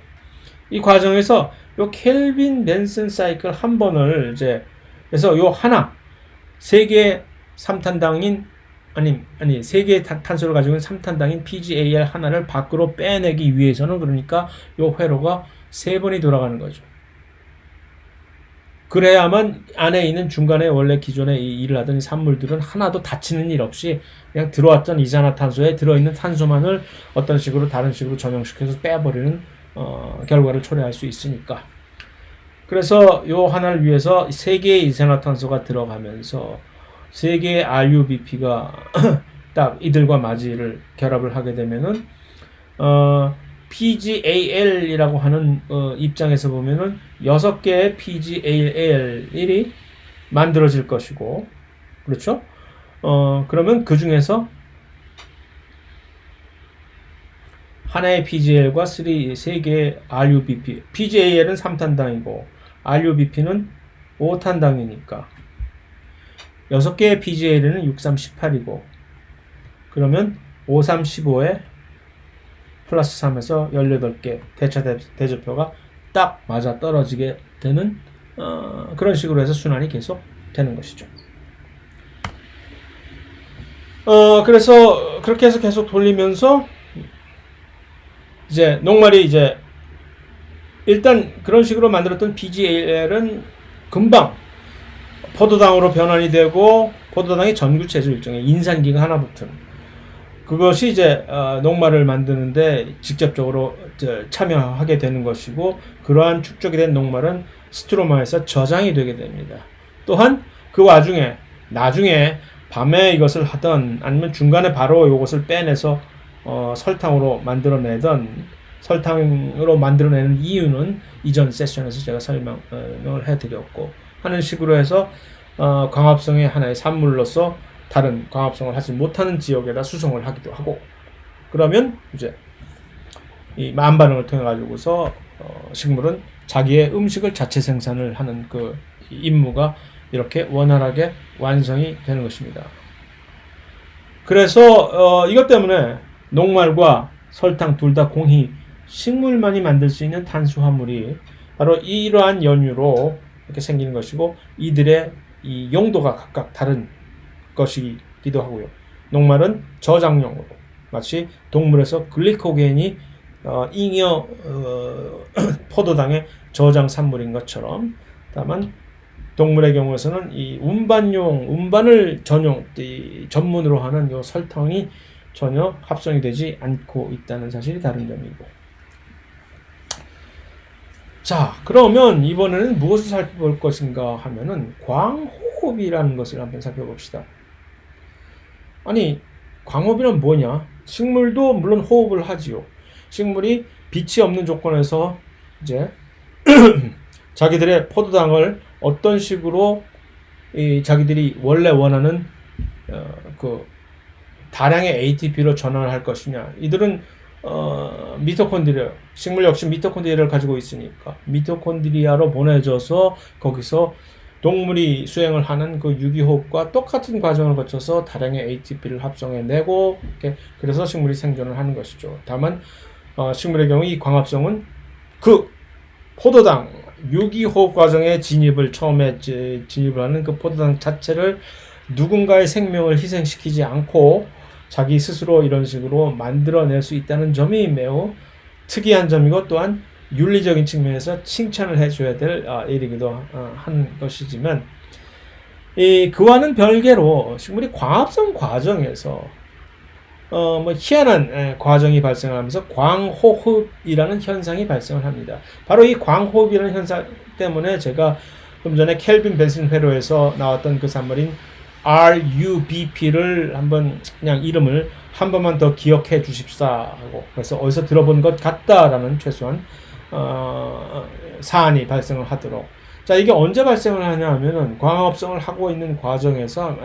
이 과정에서 요 켈빈 벤슨 사이클 한 번을 이제 그래서 요 하나 세 개의 3탄당인 아니 세 개의 탄소를 가지고 있는 3탄당인 PGAL 하나를 밖으로 빼내기 위해서는 그러니까 요 회로가 3번이 돌아가는 거죠. 그래야만 안에 있는 중간에 원래 기존에 이 일을 하던 산물들은 하나도 다치는 일 없이 그냥 들어왔던 이산화탄소에 들어있는 탄소만을 어떤 식으로 다른 식으로 전용시켜서 빼버리는 결과를 초래할 수 있으니까. 그래서 요 하나를 위해서 3개의 이산화탄소가 들어가면서 3개의 RUBP가 딱 이들과 맞이를 결합을 하게 되면은 PGAL이라고 하는 입장에서 보면은 6개의 PGAL이 만들어질 것이고, 그렇죠? 그러면 그 중에서 하나의 PGAL과 3개의 RUBP, PGAL은 3탄당이고 RUBP는 5탄당이니까 6개의 PGAL은 6, 3, 18이고 그러면 5, 3, 15에 플러스 3에서 18개 대차 대조표가 딱 맞아 떨어지게 되는 그런 식으로 해서 순환이 계속 되는 것이죠. 그래서 그렇게 해서 계속 돌리면서 이제 녹말이 이제 일단 그런 식으로 만들었던 PGAL은 금방 포도당으로 변환이 되고 포도당이 전구체죠. 일종의 인산기가 하나 붙은 그것이 이제 녹말을 만드는데 직접적으로 참여하게 되는 것이고 그러한 축적이 된 녹말은 스트로마에서 저장이 되게 됩니다. 또한 그 와중에 나중에 밤에 이것을 하던 아니면 중간에 바로 이것을 빼내서 설탕으로 만들어내는 이유는 이전 세션에서 제가 설명을 해드렸고 하는 식으로 해서 광합성의 하나의 산물로서 다른 광합성을 하지 못하는 지역에다 수송을 하기도 하고 그러면 이제 이 만반응을 통해 가지고서 식물은 자기의 음식을 자체 생산을 하는 그 임무가 이렇게 원활하게 완성이 되는 것입니다. 그래서 이것 때문에 녹말과 설탕 둘 다 공히 식물만이 만들 수 있는 탄수화물이 바로 이러한 연유로 이렇게 생기는 것이고 이들의 이 용도가 각각 다른 것이기도 하고요. 녹말은 저장용으로 마치 동물에서 글리코겐이 잉여 포도당의 저장 산물인 것처럼 다만 동물의 경우에서는 이 운반을 전문으로 하는 이 설탕이 전혀 합성이 되지 않고 있다는 사실이 다른 점이고. 자, 그러면 이번에는 무엇을 살펴볼 것인가 하면은 광호흡이라는 것을 한번 살펴봅시다. 아니, 광호흡이란 뭐냐? 식물도 물론 호흡을 하지요. 식물이 빛이 없는 조건에서 이제 자기들의 포도당을 어떤 식으로 자기들이 원래 원하는 그 다량의 ATP로 전환을 할 것이냐. 이들은 미토콘드리아, 식물 역시 미토콘드리아를 가지고 있으니까 미토콘드리아로 보내져서 거기서 동물이 수행을 하는 그 유기호흡과 똑같은 과정을 거쳐서 다량의 ATP를 합성해내고 그래서 식물이 생존을 하는 것이죠. 다만 식물의 경우 이 광합성은 그 포도당 유기호흡 과정에 처음에 진입을 하는 그 포도당 자체를 누군가의 생명을 희생시키지 않고 자기 스스로 이런 식으로 만들어낼 수 있다는 점이 매우 특이한 점이고 또한 윤리적인 측면에서 칭찬을 해줘야 될 일이기도 한 것이지만 그와는 별개로 식물이 광합성 과정에서 희한한 과정이 발생하면서 광호흡이라는 현상이 발생을 합니다. 바로 이 광호흡이라는 현상 때문에 제가 좀 전에 켈빈 벤슨 회로에서 나왔던 그 산물인 RUBP를 한번 그냥 이름을 한 번만 더 기억해 주십사 하고 그래서 어디서 들어본 것 같다라는 최소한 사안이 발생을 하도록. 자, 자, 이게 언제 발생을 하냐 하면은 광합성을 하고 있는 과정에서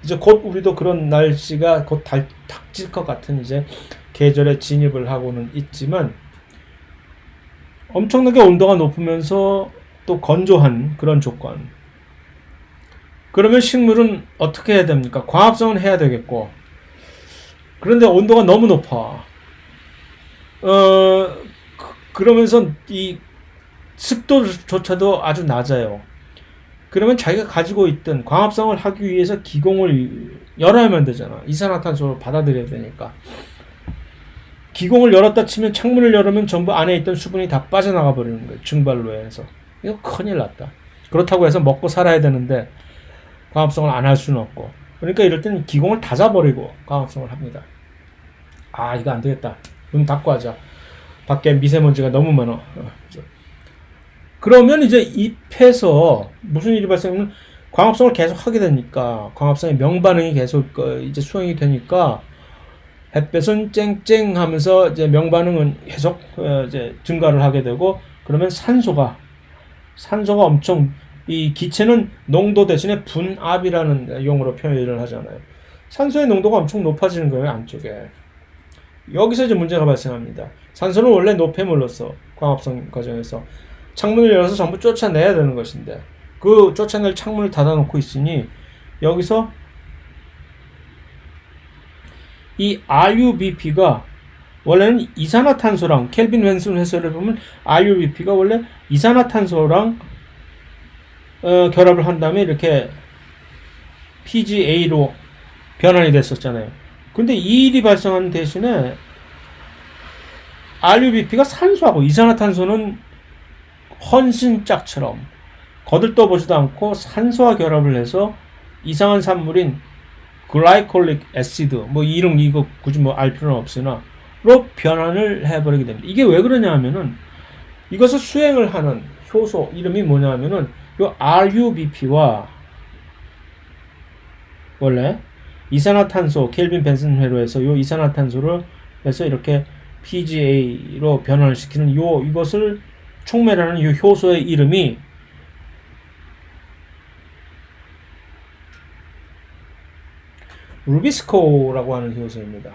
이제 곧 우리도 그런 날씨가 곧 닥칠 것 같은 이제 계절에 진입을 하고는 있지만 엄청나게 온도가 높으면서 또 건조한 그런 조건. 그러면 식물은 어떻게 해야 됩니까? 광합성은 해야 되겠고. 그런데 온도가 너무 높아. 그러면서 이 습도조차도 아주 낮아요. 그러면 자기가 가지고 있던 광합성을 하기 위해서 기공을 열어야만 되잖아. 이산화탄소를 받아들여야 되니까. 기공을 열었다 치면 창문을 열으면 전부 안에 있던 수분이 다 빠져나가 버리는 거예요. 증발로에서. 이거 큰일 났다. 그렇다고 해서 먹고 살아야 되는데 광합성을 안 할 수는 없고. 그러니까 이럴 때는 기공을 닫아버리고 광합성을 합니다. 아, 이거 안 되겠다. 문 닫고 하자. 밖에 미세먼지가 너무 많아. 그러면 이제 잎에서 무슨 일이 발생하면 광합성을 계속 하게 되니까 광합성의 명반응이 계속 이제 수행이 되니까 햇볕은 쨍쨍 하면서 이제 명반응은 계속 이제 증가를 하게 되고 그러면 산소가 엄청 이 기체는 농도 대신에 분압이라는 용어로 표현을 하잖아요. 산소의 농도가 엄청 높아지는 거예요, 안쪽에. 여기서 이제 문제가 발생합니다. 산소는 원래 노폐물로서 광합성 과정에서 창문을 열어서 전부 쫓아내야 되는 것인데 그 쫓아낼 창문을 닫아놓고 있으니 여기서 이 RUBP가 원래는 이산화탄소랑 켈빈 웬슨 해설을 보면 RUBP가 원래 이산화탄소랑 결합을 한 다음에 이렇게 PGA로 변환이 됐었잖아요. 근데 이 일이 발생하는 대신에 RUBP가 산소하고 이산화탄소는 헌신짝처럼 거들떠보지도 않고 산소와 결합을 해서 이상한 산물인 글라이콜릭 애시드 뭐 이름 이거 굳이 뭐 알 필요는 없으나 로 변환을 해버리게 됩니다. 이게 왜 그러냐 하면은 이것을 수행을 하는 효소 이름이 뭐냐 하면은 요 RUBP와 원래 이산화탄소 켈빈 벤슨 회로에서 요 이산화탄소를 해서 이렇게 PGA로 변환을 시키는 이것을 촉매라는 이 효소의 이름이 루비스코라고 하는 효소입니다.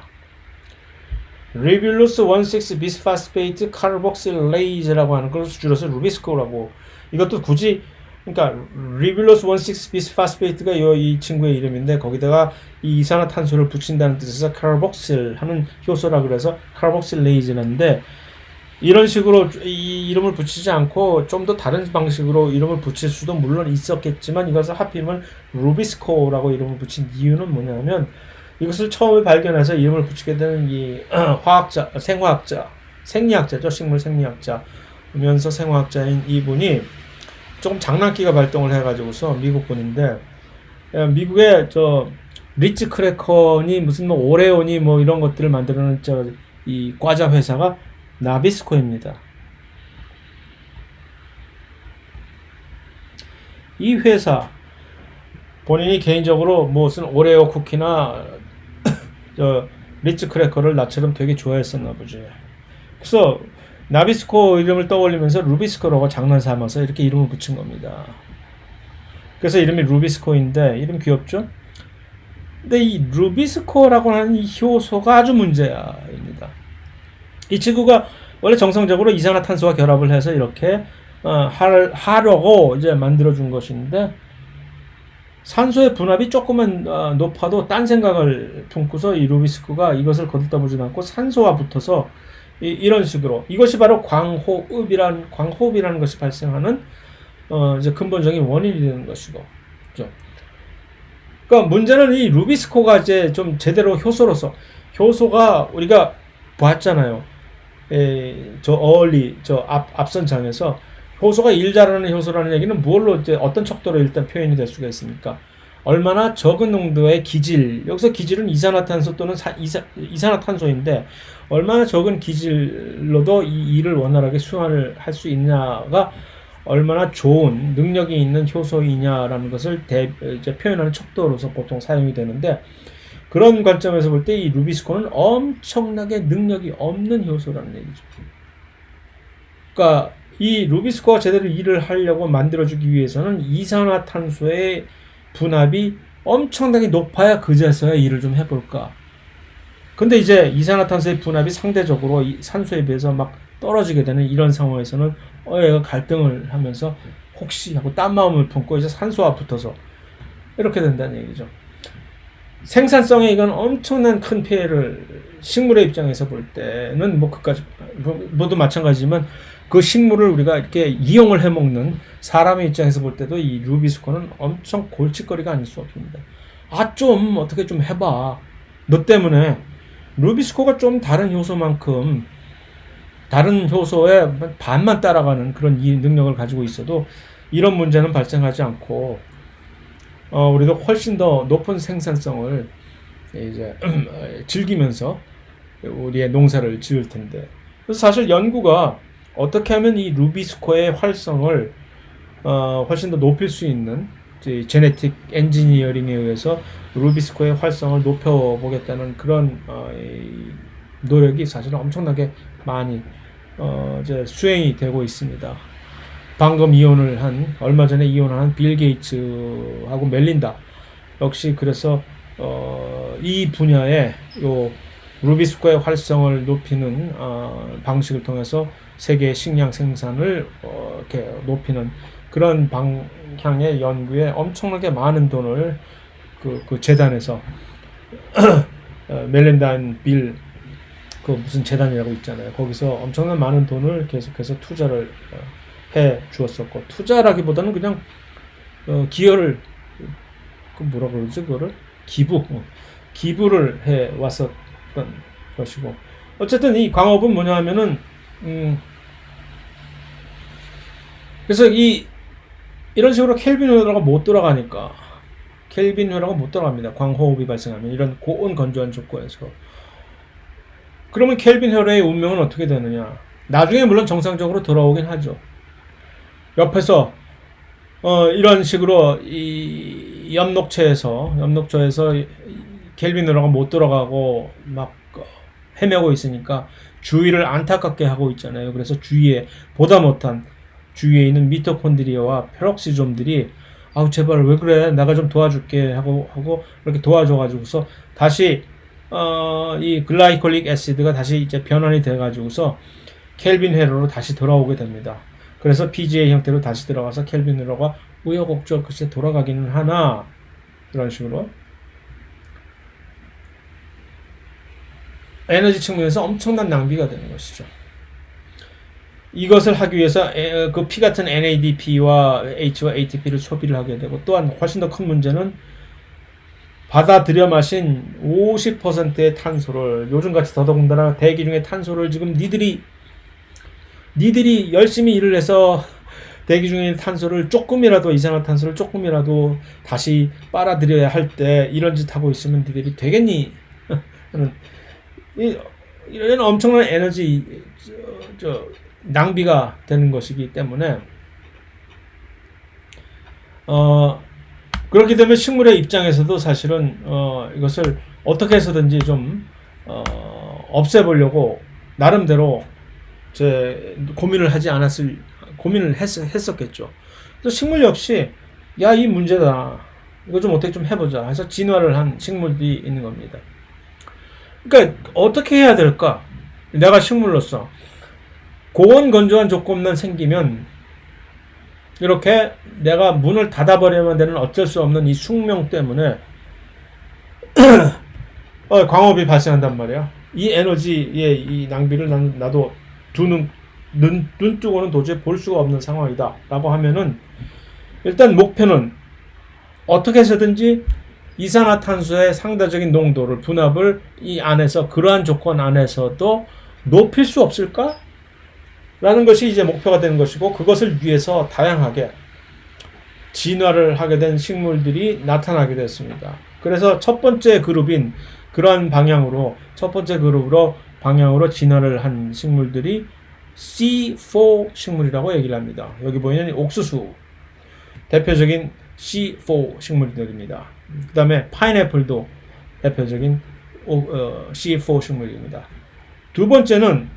리뷸루스 16 비스파스페이트 카르복실레이즈라고 하는 걸 줄여서 루비스코라고. 이것도 굳이 그러니까 리뷸루스 16 비스파스페이트가 이 친구의 이름인데 거기다가 이 이산화탄소를 붙인다는 뜻에서 카르복실 하는 효소라 그래서 카르복실레이즈인데 이런 식으로 이 이름을 붙이지 않고 좀 더 다른 방식으로 이름을 붙일 수도 물론 있었겠지만 이것을 하필이면 루비스코라고 이름을 붙인 이유는 뭐냐면 이것을 처음에 발견해서 이름을 붙이게 되는 이 화학자, 생리학자죠. 식물 생리학자면서 생화학자인 이분이 조금 장난기가 발동을 해가지고서 미국 분인데 미국의 리츠 크래커니 무슨 뭐 오레오니 뭐 이런 것들을 만드는 이 과자 회사가 나비스코입니다. 이 회사 본인이 개인적으로 무슨 오레오 쿠키나 리츠 크래커를 나처럼 되게 좋아했었나 보지. 그래서 나비스코 이름을 떠올리면서 루비스코라고 장난 삼아서 이렇게 이름을 붙인 겁니다. 그래서 이름이 루비스코인데 이름 귀엽죠? 근데 이 루비스코라고 하는 이 효소가 아주 문제야입니다. 이 친구가 원래 정상적으로 이산화탄소와 결합을 해서 이렇게 하려고 이제 만들어준 것인데 산소의 분압이 조금만 높아도 딴 생각을 품고서 이 루비스코가 이것을 거들떠보지 않고 산소와 붙어서 이런 식으로 이것이 바로 광호흡이라는 것이 발생하는 이제 근본적인 원인이 되는 것이고, 그렇죠? 그러니까 문제는 이 루비스코가 이제 좀 제대로 효소가 우리가 봤잖아요. 앞선 장에서 효소가 일 잘하는 효소라는 얘기는 뭘로 이제 어떤 척도로 일단 표현이 될 수가 있습니까? 얼마나 적은 농도의 기질, 여기서 기질은 이산화탄소 또는 이산화탄소인데 얼마나 적은 기질로도 이 일을 원활하게 수행을 할 수 있냐가 얼마나 좋은 능력이 있는 효소이냐라는 것을 이제 표현하는 척도로서 보통 사용이 되는데 그런 관점에서 볼 때 이 루비스코는 엄청나게 능력이 없는 효소라는 얘기죠. 그러니까 이 루비스코어가 제대로 일을 하려고 만들어주기 위해서는 이산화탄소의 분압이 엄청나게 높아야 그제서야 일을 좀 해볼까. 근데 이제 이산화탄소의 분압이 상대적으로 이 산소에 비해서 막 떨어지게 되는 이런 상황에서는 얘가 갈등을 하면서 혹시 하고 딴 마음을 품고 이제 산소와 붙어서 이렇게 된다는 얘기죠. 생산성에 이건 엄청난 큰 피해를 식물의 입장에서 볼 때는 뭐 그까지 모두 마찬가지지만 그 식물을 우리가 이렇게 이용을 해먹는 사람의 입장에서 볼 때도 이 루비스코는 엄청 골칫거리가 아닐 수 없습니다. 좀 어떻게 좀 해봐. 너 때문에 루비스코가 좀 다른 효소만큼 다른 효소의 반만 따라가는 그런 이 능력을 가지고 있어도 이런 문제는 발생하지 않고 우리도 훨씬 더 높은 생산성을 이제 즐기면서 우리의 농사를 지을 텐데. 그래서 사실 연구가 어떻게 하면 이 루비스코의 활성을 훨씬 더 높일 수 있는 제네틱 엔지니어링에 의해서 루비스코의 활성을 높여보겠다는 그런 노력이 사실은 엄청나게 많이 이제 수행이 되고 있습니다. 방금 얼마 전에 이혼을 한 빌 게이츠하고 멜린다 역시 그래서 이 분야에 요 루비스코의 활성을 높이는 방식을 통해서 세계 식량 생산을 이렇게 높이는 그런 방향의 연구에 엄청나게 많은 돈을 그 재단에서 멜린다 앤 빌 그 무슨 재단이라고 있잖아요. 거기서 엄청난 많은 돈을 계속해서 투자를 해 주었었고, 투자라기보다는 그냥 기여를 뭐라 그러지 그거를 기부를 해 왔었던 것이고, 어쨌든 이 광업은 뭐냐 하면은 그래서 이런 식으로 켈빈 회로가 못 돌아갑니다. 광호흡이 발생하면 이런 고온 건조한 조건에서. 그러면 켈빈 회로의 운명은 어떻게 되느냐? 나중에 물론 정상적으로 돌아오긴 하죠. 옆에서 이런 식으로 이 염록초에서 켈빈 회로가 못 돌아가고 막 헤매고 있으니까 주위를 안타깝게 하고 있잖아요. 그래서 보다 못한 주위에 있는 미토콘드리아와 페록시좀들이 제발 왜 그래, 내가 좀 도와줄게 하고 이렇게 도와줘가지고서 다시 이 글라이콜릭 애시드가 다시 이제 변환이 돼가지고서 켈빈 회로로 다시 돌아오게 됩니다. 그래서 PGA 형태로 다시 들어가서 켈빈 회로가 우여곡절 끝에 돌아가기는 하나, 이런 식으로 에너지 측면에서 엄청난 낭비가 되는 것이죠. 이것을 하기 위해서 그 P 같은 NADP와 H와 ATP를 소비를 하게 되고, 또한 훨씬 더 큰 문제는 받아들여 마신 50%의 탄소를, 요즘같이 더더군다나 대기 중에 탄소를 지금 니들이 열심히 일을 해서 대기 중에 있는 탄소를 이산화탄소를 조금이라도 다시 빨아들여야 할 때 이런 짓 하고 있으면 니들이 되겠니? 이런 엄청난 에너지 낭비가 되는 것이기 때문에 그렇게 되면 식물의 입장에서도 사실은 이것을 어떻게 해서든지 좀 없애보려고 나름대로 고민을 했었겠죠. 그래서 식물 역시 이 문제다, 이거 좀 어떻게 좀 해보자 해서 진화를 한 식물들이 있는 겁니다. 그러니까 어떻게 해야 될까? 내가 식물로서 고온 건조한 조건만 생기면 이렇게 내가 문을 닫아버려야만 되는 어쩔 수 없는 이 숙명 때문에 광업이 발생한단 말이야. 이 에너지의 이 낭비를 나도 눈 뜨고는 도저히 볼 수가 없는 상황이다 라고 하면은, 일단 목표는 어떻게 해서든지 이산화탄소의 상대적인 농도를, 분압을 이 안에서, 그러한 조건 안에서도 높일 수 없을까? 라는 것이 이제 목표가 되는 것이고, 그것을 위해서 다양하게 진화를 하게 된 식물들이 나타나게 됐습니다. 그래서 첫 번째 그룹인 그러한 방향으로, 방향으로 진화를 한 식물들이 C4 식물이라고 얘기를 합니다. 여기 보이는 옥수수 대표적인 C4 식물들입니다. 그 다음에 파인애플도 대표적인 C4 식물입니다. 두 번째는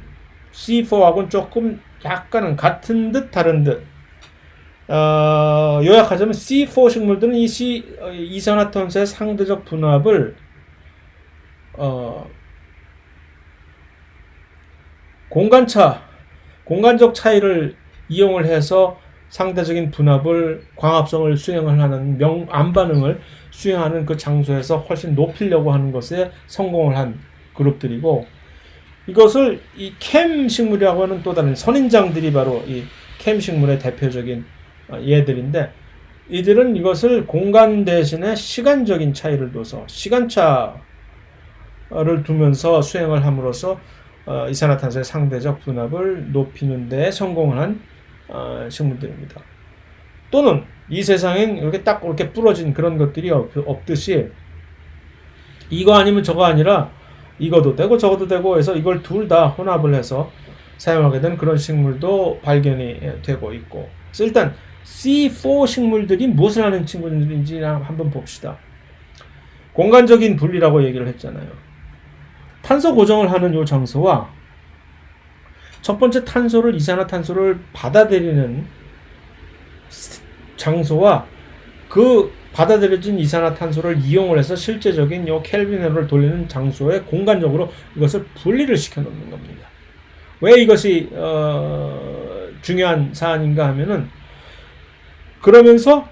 C4하고는 조금 약간은 같은 듯 다른 듯. 요약하자면 C4 식물들은 이 이산화탄소의 상대적 분압을 공간적 차이를 이용을 해서 상대적인 분압을 광합성을 수행을 하는 암반응을 수행하는 그 장소에서 훨씬 높이려고 하는 것에 성공을 한 그룹들이고, 이것을 이 캠 식물이라고 하는 또 다른 선인장들이 바로 이 캠 식물의 대표적인 얘들인데, 이들은 이것을 공간 대신에 시간적인 차이를 둬서 시간차를 두면서 수행을 함으로써 이산화탄소의 상대적 분압을 높이는 데 성공을 한 식물들입니다. 또는 이 세상엔 이렇게 딱 이렇게 부러진 그런 것들이 없듯이 이거 아니면 저거 아니라 이거도 되고 저거도 되고 해서 이걸 둘 다 혼합을 해서 사용하게 된 그런 식물도 발견이 되고 있고, 그래서 일단 C4 식물들이 무엇을 하는 친구들인지 한번 봅시다. 공간적인 분리라고 얘기를 했잖아요. 탄소 고정을 하는 이 장소와 첫 번째 탄소를 이산화탄소를 받아들이는 장소와 그 받아들여진 이산화탄소를 이용을 해서 실제적인 요 켈빈 회로를 돌리는 장소에 공간적으로 이것을 분리를 시켜 놓는 겁니다. 왜 이것이 중요한 사안인가 하면은, 그러면서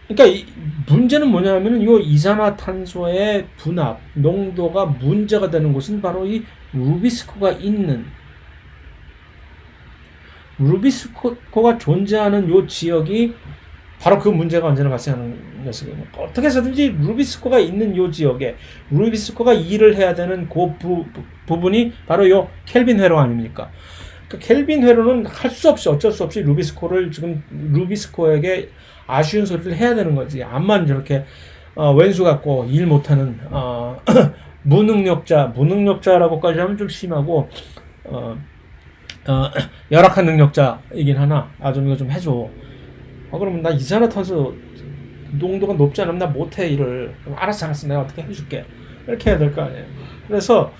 그러니까 이 문제는 뭐냐면은 이 이산화탄소의 분압 농도가 문제가 되는 곳은 바로 이 루비스코가 있는, 루비스코가 존재하는 요 지역이 바로 그 문제가 언제나 발생하는 녀석이에요. 어떻게 해서든지 루비스코가 있는 요 지역에 루비스코가 일을 해야 되는 그 부분이 바로 요 켈빈 회로 아닙니까? 그러니까 켈빈 회로는 할 수 없이 어쩔 수 없이 루비스코에게 아쉬운 소리를 해야 되는 거지. 암만 저렇게 왼수 같고 일 못하는 무능력자라고까지 하면 좀 심하고 열악한 능력자이긴 하나, 좀 이거 좀 해줘. 그러면 나 이산화탄소 농도가 높지 않으면 나 못해 일을. 알았어 내가 어떻게 해줄게. 이렇게 해야 될 거 아니에요. 그래서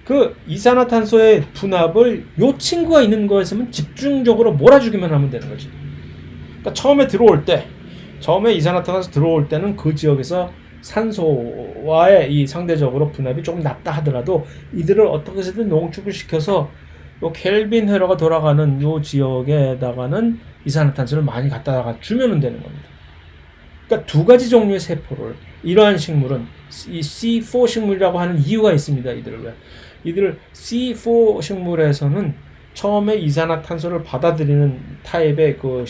그 이산화탄소의 분압을 요 친구가 있는 거에서는 집중적으로 몰아주기만 하면 되는 거지. 그러니까 처음에 이산화탄소 들어올 때는 그 지역에서 산소와의 이 상대적으로 분압이 조금 낮다 하더라도 이들을 어떻게 해서든 농축을 시켜서 요 켈빈 회로가 돌아가는 요 지역에다가는 이산화탄소를 많이 갖다가 주면 되는 겁니다. 그러니까 두 가지 종류의 세포를, 이러한 식물은 이 C4 식물이라고 하는 이유가 있습니다. 이들을 C4 식물에서는 처음에 이산화탄소를 받아들이는 타입의 그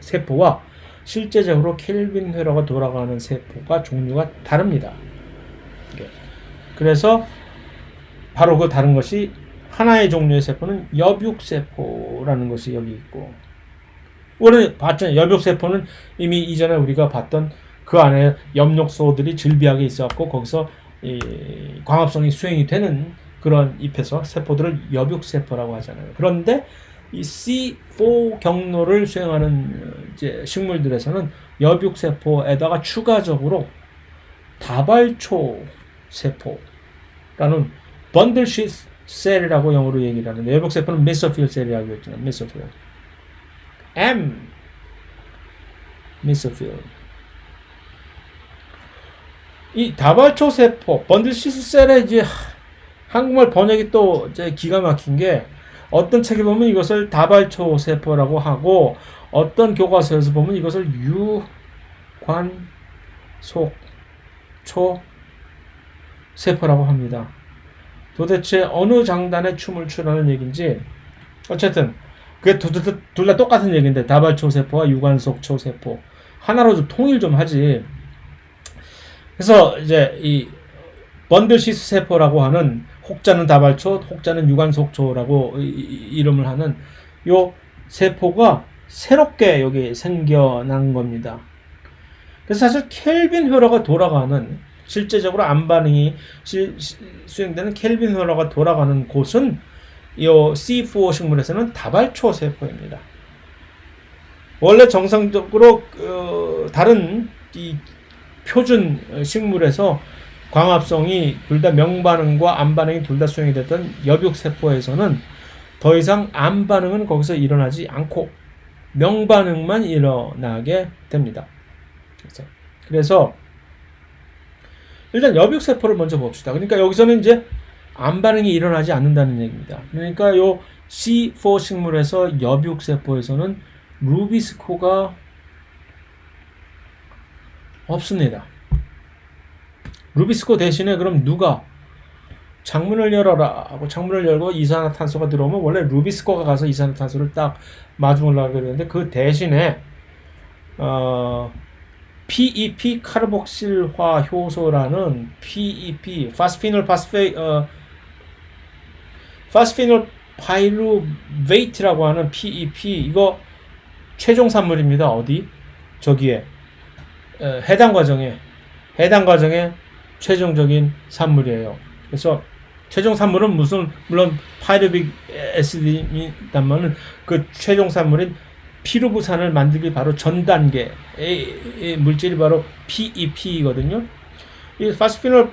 세포와 실제적으로 켈빈 회로가 돌아가는 세포가 종류가 다릅니다. 그래서 바로 그 다른 것이, 하나의 종류의 세포는 여육세포라는 것이 여기 있고, 원래 봤잖아요. 여육세포는 이미 이전에 우리가 봤던 그 안에 엽록소들이 즐비하게 있어갖고 거기서 이 광합성이 수행이 되는 그런 잎에서 세포들을 여육세포라고 하잖아요. 그런데 이 C4 경로를 수행하는 이제 식물들에서는 여육세포에다가 추가적으로 다발초 세포라는 번들시스 셀이라고 영어로 얘기를 하는데, 여육세포는 메소필 셀이라고 했잖아요. 메소필. 메소필. 이 다발초 세포, 번들시스 셀의 이제 한국말 번역이 또 이제 기가 막힌 게, 어떤 책에 보면 이것을 다발초 세포라고 하고, 어떤 교과서에서 보면 이것을 유관속초 세포라고 합니다. 도대체 어느 장단에 춤을 추라는 얘기인지, 어쨌든 그게 둘 다 똑같은 얘기인데, 다발초 세포와 유관속초 세포 하나로 좀 통일 좀 하지. 그래서 이제 이 번들시스 세포라고 하는, 혹자는 다발초, 혹자는 유관속초라고 이름을 하는 요 세포가 새롭게 여기 생겨난 겁니다. 그래서 사실 켈빈 회로가 돌아가는, 실제적으로 암반응이 수행되는 켈빈 회로가 돌아가는 곳은 이 C4 식물에서는 다발초 세포입니다. 원래 정상적으로 다른 이 표준 식물에서 광합성이 둘 다 명반응과 암반응이 둘 다 수용이 됐던 여육세포에서는 더 이상 암반응은 거기서 일어나지 않고 명반응만 일어나게 됩니다. 그래서 일단 여육세포를 먼저 봅시다. 그러니까 여기서는 이제 암반응이 일어나지 않는다는 얘기입니다. 그러니까 요 C4 식물에서 여육세포에서는 루비스코가 없습니다. 루비스코 대신에 그럼 누가 창문을 열어라 하고 창문을 열고 이산화탄소가 들어오면 원래 루비스코가 가서 이산화탄소를 딱 마중을 하게 되는데 그 대신에 PEP 카르복실화 효소라는 PEP 파스피놀 파이루베이트라고 하는 PEP 이거 최종 산물입니다. 어디? 저기에 해당 과정에 최종적인 산물이에요. 그래서 최종 산물은 물론 파이루빅 애시드입니다만은 그 최종 산물인 피루부산을 만들기 바로 전 단계의 물질이 바로 PEP거든요. 이 파스피놀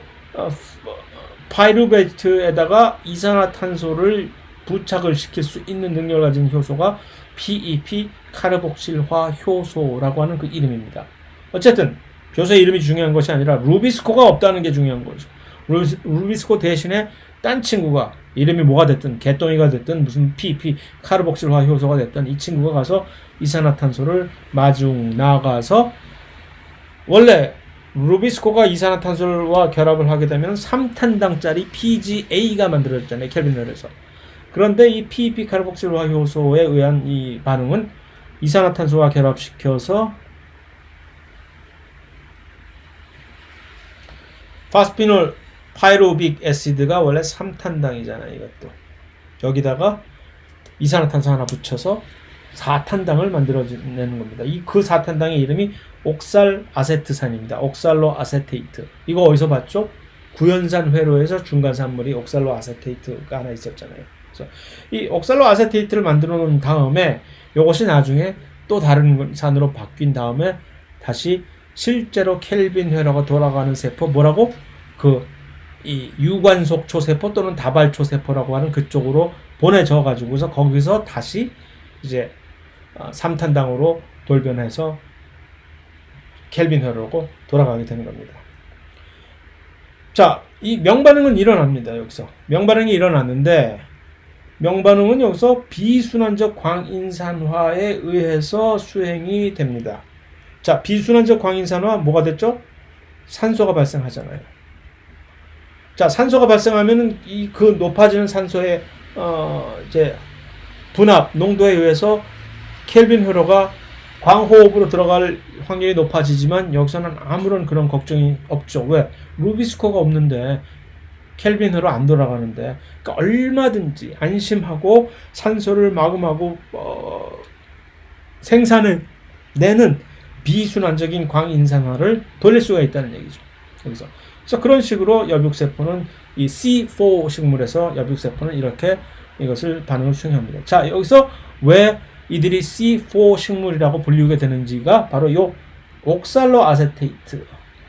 파이루베이트에다가 이산화탄소를 부착을 시킬 수 있는 능력을 가진 효소가 PEP 카르복실화 효소라고 하는 그 이름입니다. 어쨌든 효소의 이름이 중요한 것이 아니라 루비스코가 없다는 게 중요한 거죠. 루비스코 대신에 딴 친구가 이름이 뭐가 됐든 개똥이가 됐든 무슨 PP 카르복실화 효소가 됐든 이 친구가 가서 이산화탄소를 마중 나가서 원래 루비스코가 이산화탄소와 결합을 하게 되면 3탄당짜리 PGA가 만들어졌잖아요. 켈빈열에서. 그런데 이 PP 카르복실화 효소에 의한 이 반응은 이산화탄소와 결합시켜서 파스피놀 파이루빅 애시드가 원래 3탄당이잖아요. 이것도. 여기다가 이산화탄소 하나 붙여서 4탄당을 만들어내는 겁니다. 그 4탄당의 이름이 옥살아세트산입니다. 옥살로 아세테이트. 이거 어디서 봤죠? 구연산 회로에서 중간산물이 옥살로 아세테이트가 하나 있었잖아요. 그래서 이 옥살로 아세테이트를 만들어 놓은 다음에 이것이 나중에 또 다른 산으로 바뀐 다음에 다시 실제로 켈빈 회로가 돌아가는 세포 뭐라고? 이 유관속 초세포 또는 다발 초세포라고 하는 그쪽으로 보내져 가지고서 거기서 다시 이제 3탄당으로 돌변해서 켈빈 회로로 돌아가게 되는 겁니다. 자, 이 명반응은 일어납니다. 여기서 명반응이 일어났는데 명반응은 여기서 비순환적 광인산화에 의해서 수행이 됩니다. 자, 비순환적 광인산화 뭐가 됐죠? 산소가 발생하잖아요. 자, 산소가 발생하면은 그 높아지는 산소의 이제 분압 농도에 의해서 켈빈 회로가 광호흡으로 들어갈 확률이 높아지지만 여기서는 아무런 그런 걱정이 없죠. 왜? 루비스코가 없는데 켈빈 회로 안 돌아가는데. 그러니까 얼마든지 안심하고 산소를 마구마구 생산을 내는 비순환적인 광인산화를 돌릴 수가 있다는 얘기죠. 여기서. 그래서 그런 식으로 여육세포는 이 C4 식물에서 여육세포는 이렇게 이것을 반응을 수행합니다. 자, 여기서 왜 이들이 C4 식물이라고 불리게 되는지가 바로 요 옥살로 아세테이트.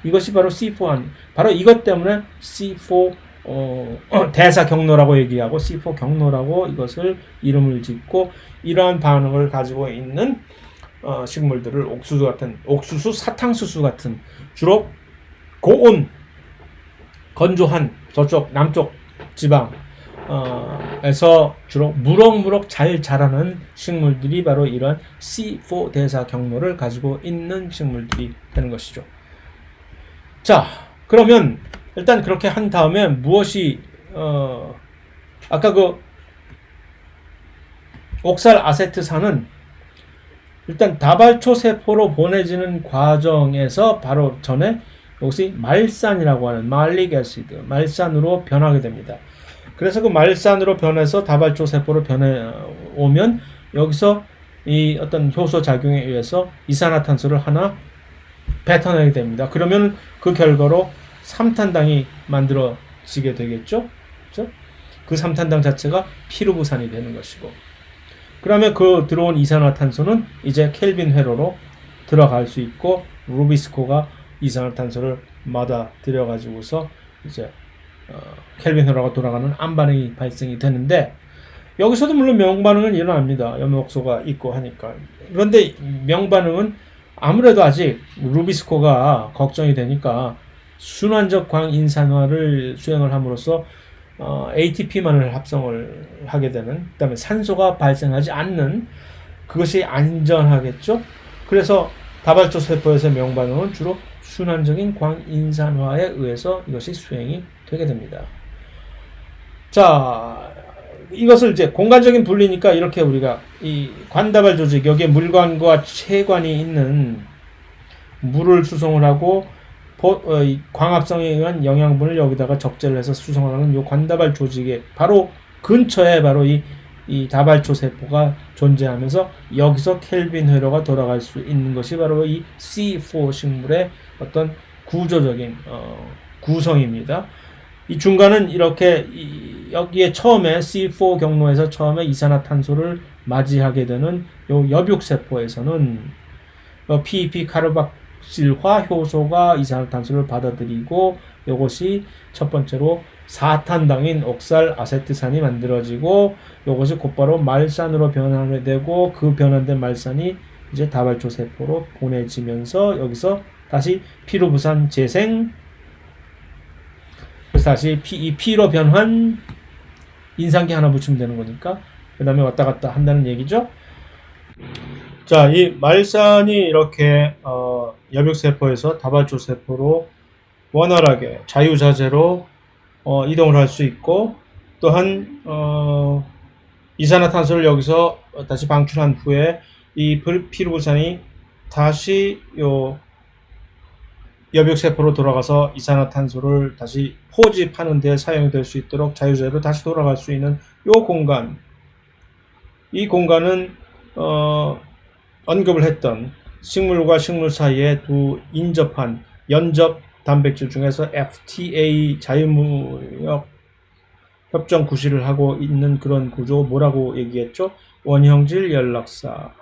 이것이 바로 C4 아니. 바로 이것 때문에 C4 대사 경로라고 얘기하고 C4 경로라고 이것을 이름을 짓고 이러한 반응을 가지고 있는 식물들을 옥수수, 사탕수수 같은 주로 고온 건조한 저쪽 남쪽 지방에서 주로 무럭무럭 잘 자라는 식물들이 바로 이런 C4 대사 경로를 가지고 있는 식물들이 되는 것이죠. 자, 그러면 일단 그렇게 한 다음에 무엇이 아까 그 옥살 아세트산은 일단 다발초 세포로 보내지는 과정에서 바로 전에 이것이 말산이라고 하는 말릭 애시드, 말산으로 변하게 됩니다. 그래서 그 말산으로 변해서 다발초 세포로 변해오면 여기서 이 어떤 효소 작용에 의해서 이산화탄소를 하나 뱉어내게 됩니다. 그러면 그 결과로 3탄당이 만들어지게 되겠죠? 그렇죠? 그 3탄당 자체가 피루부산이 되는 것이고, 그러면 그 들어온 이산화탄소는 이제 켈빈 회로로 들어갈 수 있고 루비스코가 이산화탄소를 받아들여 가지고서 이제 켈빈 회로가 돌아가는 암반응이 발생이 되는데, 여기서도 물론 명반응은 일어납니다. 염록소가 있고 하니까. 그런데 명반응은 아무래도 아직 루비스코가 걱정이 되니까 순환적 광인산화를 수행을 함으로써 ATP만을 합성을 하게 되는, 그다음에 산소가 발생하지 않는, 그것이 안전하겠죠. 그래서 다발적 세포에서 명반응은 주로 순환적인 광인산화에 의해서 이것이 수행이 되게 됩니다. 자, 이것을 이제 공간적인 분리니까 이렇게 우리가 이 관다발 조직, 여기에 물관과 체관이 있는 물을 수송을 하고 광합성에 의한 영양분을 여기다가 적재를 해서 수송을 하는 이 관다발 조직의 바로 근처에 바로 이 다발초 세포가 존재하면서 여기서 켈빈 회로가 돌아갈 수 있는 것이 바로 이 C4 식물의 어떤 구조적인 구성입니다. 이 중간은 이렇게 여기에 처음에 C4 경로에서 처음에 이산화탄소를 맞이하게 되는 요 엽육세포에서는 PEP 카르박실화 효소가 이산화탄소를 받아들이고, 이것이 첫 번째로 4탄당인 옥살 아세트산이 만들어지고, 이것이 곧바로 말산으로 변화하게 되고, 그 변환된 말산이 이제 다발초 세포로 보내지면서 여기서 다시 피루부산 재생, 그래서 다시 P로 변환, 인상기 하나 붙이면 되는 거니까 그 다음에 왔다 갔다 한다는 얘기죠. 자, 이 말산이 이렇게 엽육세포에서 다발초 세포로 원활하게 자유자재로 이동을 할 수 있고, 또한 이산화탄소를 여기서 다시 방출한 후에 이 피루부산이 다시 요 엽육세포로 돌아가서 이산화탄소를 다시 포집하는 데 사용될 수 있도록 자유자재로 다시 돌아갈 수 있는 요 공간, 이 공간은 언급을 했던 식물과 식물 사이에 두 인접한 연접 단백질 중에서 FTA 자유무역 협정 구실을 하고 있는 그런 구조, 뭐라고 얘기했죠? 원형질 연락사.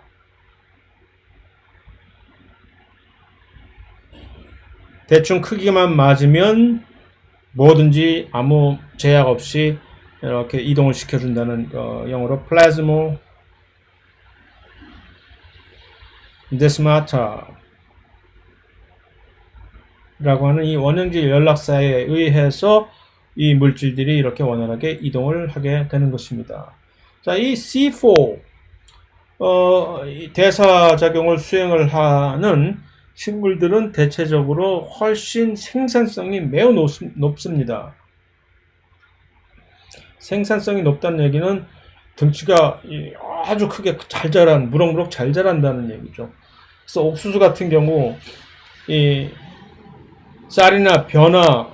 대충 크기만 맞으면 뭐든지 아무 제약 없이 이렇게 이동을 시켜준다는 영어로 플라즈모 데스마타 라고 하는 이 원형질 연락사에 의해서 이 물질들이 이렇게 원활하게 이동을 하게 되는 것입니다. 자, 이 C4 대사작용을 수행을 하는 식물들은 대체적으로 훨씬 생산성이 매우 높습니다. 생산성이 높다는 얘기는 등치가 아주 크게 잘 자란, 무럭무럭 잘 자란다는 얘기죠. 그래서 옥수수 같은 경우 이 쌀이나 벼나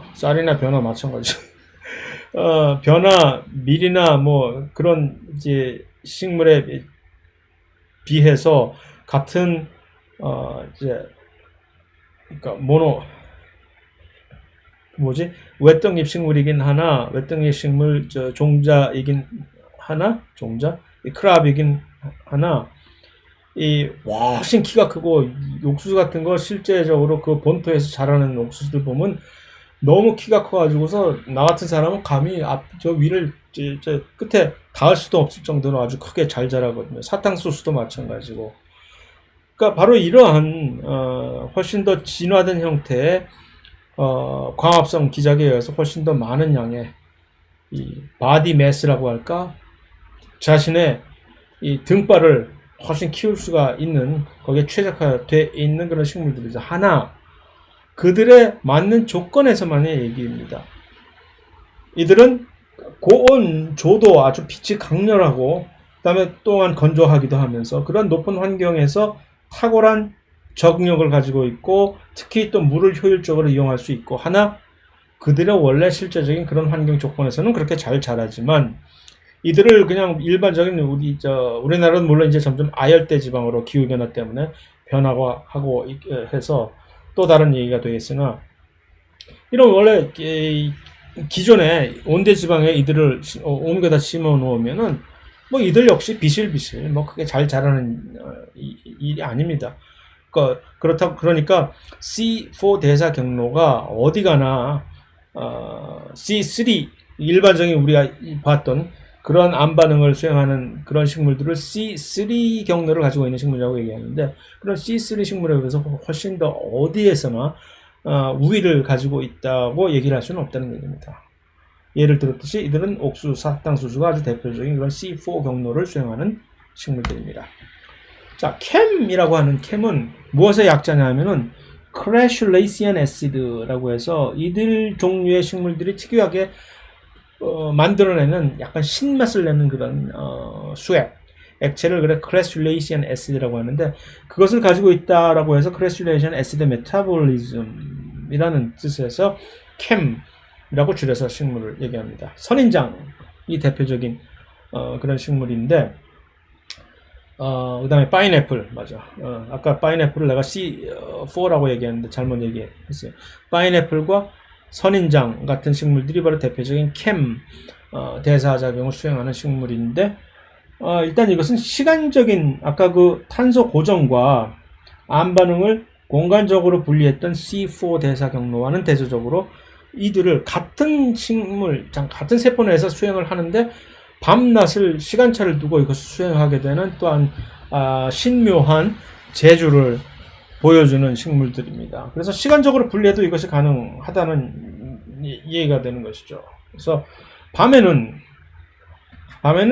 마찬가지죠. 벼나 밀이나 뭐 그런 이제 식물에 비해서 같은 이제 그러니까 외떡잎 식물이긴 하나, 외떡잎 식물 종자이긴 하나, 크랍이긴 하나, 이 훨씬 키가 크고, 옥수수 같은 거 실제적으로 그 본토에서 자라는 옥수수들 보면 너무 키가 커가지고서 나 같은 사람은 감히 저 위를 저 끝에 닿을 수도 없을 정도로 아주 크게 잘 자라거든요. 사탕수수도 마찬가지고. 그러니까 바로 이러한 훨씬 더 진화된 형태의 광합성 기작에 의해서 훨씬 더 많은 양의 이 바디 매스라고 할까, 자신의 이 등발을 훨씬 키울 수가 있는, 거기에 최적화되어 있는 그런 식물들이죠. 하나, 그들의 맞는 조건에서만의 얘기입니다. 이들은 고온, 조도 아주 빛이 강렬하고, 그 다음에 또한 건조하기도 하면서 그런 높은 환경에서 탁월한 적응력을 가지고 있고, 특히 또 물을 효율적으로 이용할 수 있고, 하나, 그들의 원래 실제적인 그런 환경 조건에서는 그렇게 잘 자라지만, 이들을 그냥 일반적인 우리나라는 물론 이제 점점 아열대 지방으로 기후변화 때문에 변화가 하고 해서 또 다른 얘기가 되겠으나, 이런 원래 기존에 온대 지방에 이들을 옮겨다 심어 놓으면은 뭐 이들 역시 비실비실 뭐 크게 잘 자라는 일이 아닙니다. 그러니까 C4 대사 경로가 어디 가나 C3 일반적인 우리가 봤던 그런 암 반응을 수행하는 그런 식물들을 C3 경로를 가지고 있는 식물이라고 얘기하는데, 그런 C3 식물에 비해서 훨씬 더 어디에서나 우위를 가지고 있다고 얘기를 할 수는 없다는 얘기입니다. 예를 들었듯이 이들은 옥수수, 사탕수수가 아주 대표적인 그런 C4 경로를 수행하는 식물들입니다. 자, 캠이라고 하는 캠은 무엇의 약자냐 하면은 크래슐레이시안 애시드라고 해서 이들 종류의 식물들이 특이하게 만들어내는 약간 신맛을 내는 그런 수액, 액체를 그래 크래슐레이시안 애시드라고 하는데, 그것을 가지고 있다라고 해서 크래슐레이시안 애시드 메타볼리즘이라는 뜻에서 캠이라고 줄여서 식물을 얘기합니다. 선인장이 대표적인 그런 식물인데, 그 다음에 파인애플, 맞아. 아까 파인애플을 내가 C4라고 얘기했는데 잘못 얘기했어요. 파인애플과 선인장 같은 식물들이 바로 대표적인 캠 대사작용을 수행하는 식물인데, 일단 이것은 시간적인 아까 그 탄소 고정과 암 반응을 공간적으로 분리했던 C4 대사 경로와는 대조적으로 이들을 같은 식물, 같은 세포 내에서 수행을 하는데 밤낮을 시간차를 두고 이것을 수행하게 되는 또한 신묘한 재주를 보여주는 식물들입니다. 그래서 시간적으로 분리해도 이것이 가능하다는 이해가 되는 것이죠. 그래서 밤에는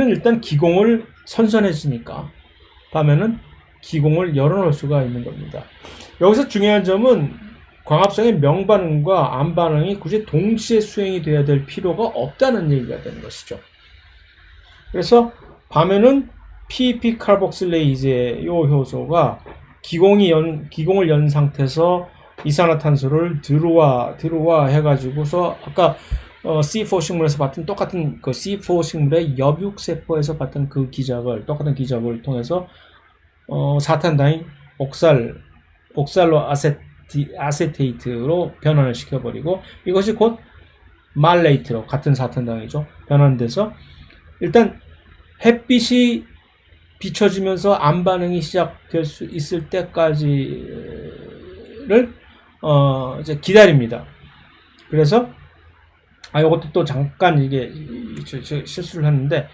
일단 기공을 선선해지니까 밤에는 기공을 열어놓을 수가 있는 겁니다. 여기서 중요한 점은 광합성의 명반응과 암반응이 굳이 동시에 수행이 되어야 될 필요가 없다는 얘기가 되는 것이죠. 그래서 밤에는 PEP 카르복실레이즈의 이 효소가 기공을 연 상태에서 이산화탄소를 들어와 해가지고서 아까 C4 식물에서 봤던 똑같은 그 C4 식물의 엽육세포에서 봤던 그 똑같은 기작을 통해서 사탄다인 옥살로 아세테이트로 변환을 시켜버리고, 이것이 곧 말레이트로 같은 사탄당이죠. 변환돼서 일단 햇빛이 비춰지면서 암 반응이 시작될 수 있을 때까지를 이제 기다립니다. 그래서 이것도 또 잠깐 이게 실수를 했는데,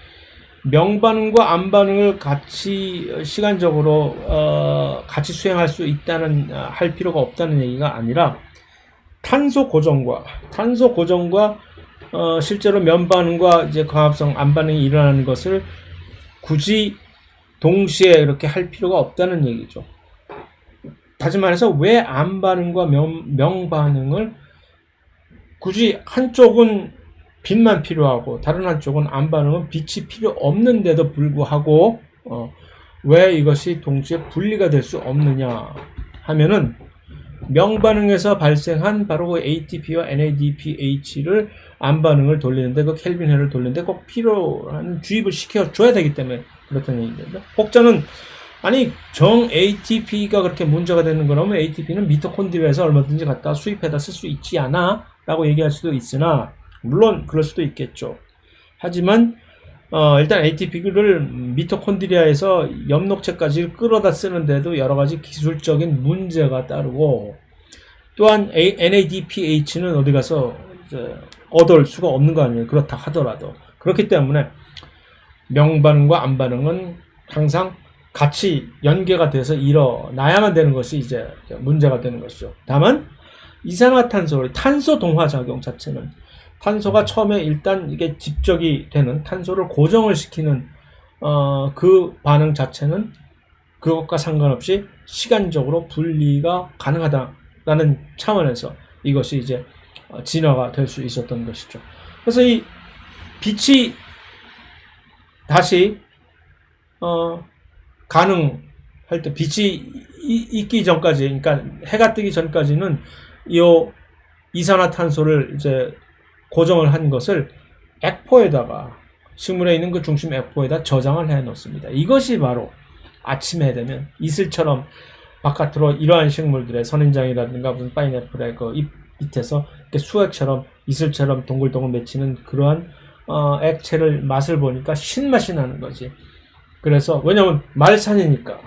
명반응과 암반응을 같이 시간적으로 같이 수행할 수 있다는 할 필요가 없다는 얘기가 아니라, 탄소 고정과 실제로 면반응과 이제 광합성 암반응이 일어나는 것을 굳이 동시에 이렇게 할 필요가 없다는 얘기죠. 다시 말해서 왜 암반응과 명반응을 굳이 한쪽은 빛만 필요하고 다른 한쪽은 암반응은 빛이 필요 없는데도 불구하고 왜 이것이 동시에 분리가 될 수 없느냐 하면은, 명반응에서 발생한 바로 그 ATP와 NADPH를 암반응을 돌리는데, 그 켈빈헬을 돌리는데 꼭 필요한 주입을 시켜줘야 되기 때문에 그렇다는 얘기입니다. 혹자는 정 ATP가 그렇게 문제가 되는 거라면 ATP는 미토콘드리아에서 얼마든지 갖다 수입해다 쓸 수 있지 않아? 라고 얘기할 수도 있으나, 물론 그럴 수도 있겠죠. 하지만 일단 ATP를 미토콘드리아에서 엽록체까지 끌어다 쓰는데도 여러 가지 기술적인 문제가 따르고, 또한 NADPH는 어디 가서 얻을 수가 없는 거 아니에요. 그렇다 하더라도. 그렇기 때문에 명반응과 암반응은 항상 같이 연계가 돼서 일어나야만 되는 것이 이제 문제가 되는 것이죠. 다만 이산화탄소, 탄소 동화 작용 자체는, 탄소가 처음에 일단 이게 집적이 되는, 탄소를 고정을 시키는 그 반응 자체는 그것과 상관없이 시간적으로 분리가 가능하다라는 차원에서 이것이 이제 진화가 될 수 있었던 것이죠. 그래서 이 빛이 다시 가능할 때, 빛이 있기 전까지, 그러니까 해가 뜨기 전까지는 이 이산화탄소를 이제 고정을 한 것을 액포에다가, 식물에 있는 그 중심 액포에다 저장을 해 놓습니다. 이것이 바로 아침에 되면 이슬처럼 바깥으로 이러한 식물들의 선인장이라든가 무슨 파인애플의 그 잎 밑에서 이렇게 수액처럼 이슬처럼 동글동글 맺히는 그러한 액체를 맛을 보니까 신맛이 나는 거지. 그래서 왜냐면 말산이니까,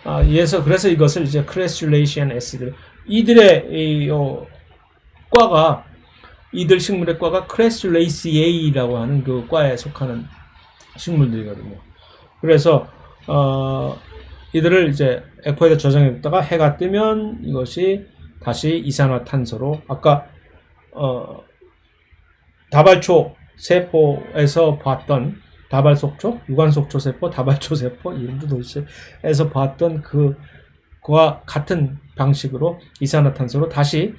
그래서 이것을 이제 crassulacean acid, 이들의 과가, 이들 식물의 과가 crassulaceae라고 하는 그 과에 속하는 식물들이거든요. 그래서 이들을 이제 에코에다 저장했다가 해가 뜨면 이것이 다시 이산화탄소로, 아까 다발초 세포에서 봤던 다발속초, 유관속초 세포, 다발초 세포, 이름도 도대체에서 봤던 그와 같은 방식으로 이산화탄소로 다시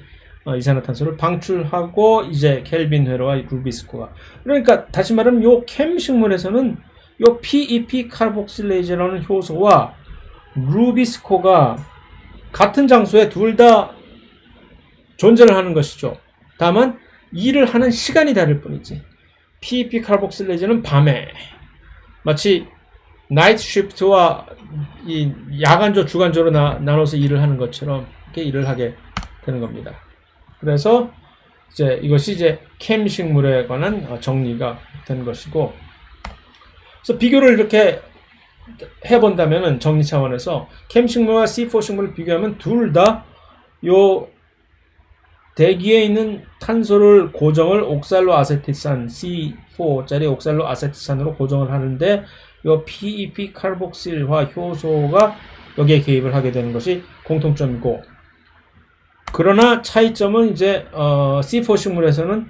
이산화탄소를 방출하고 이제 켈빈 회로와 루비스코가, 그러니까 다시 말하면 요 캠 식물에서는 요 PEP 카르복실레이즈라는 효소와 루비스코가 같은 장소에 둘 다 존재를 하는 것이죠. 다만 일을 하는 시간이 다를 뿐이지. PEP 카르복실레이즈는 밤에 마치 나이트 쉬프트와 이 야간조 주간조로 나눠서 일을 하는 것처럼 이렇게 일을 하게 되는 겁니다. 그래서 이제 이것이 이제 캠 식물에 관한 정리가 된 것이고, 그래서 비교를 이렇게 해본다면은 정리 차원에서 캠 식물과 C4 식물을 비교하면 둘 다 요 대기에 있는 탄소를 고정을 옥살로 아세티산 C4짜리 옥살로 아세티산으로 고정을 하는데 요 PEP 카르복실화 효소가 여기에 개입을 하게 되는 것이 공통점이고, 그러나 차이점은 이제 C4 식물에서는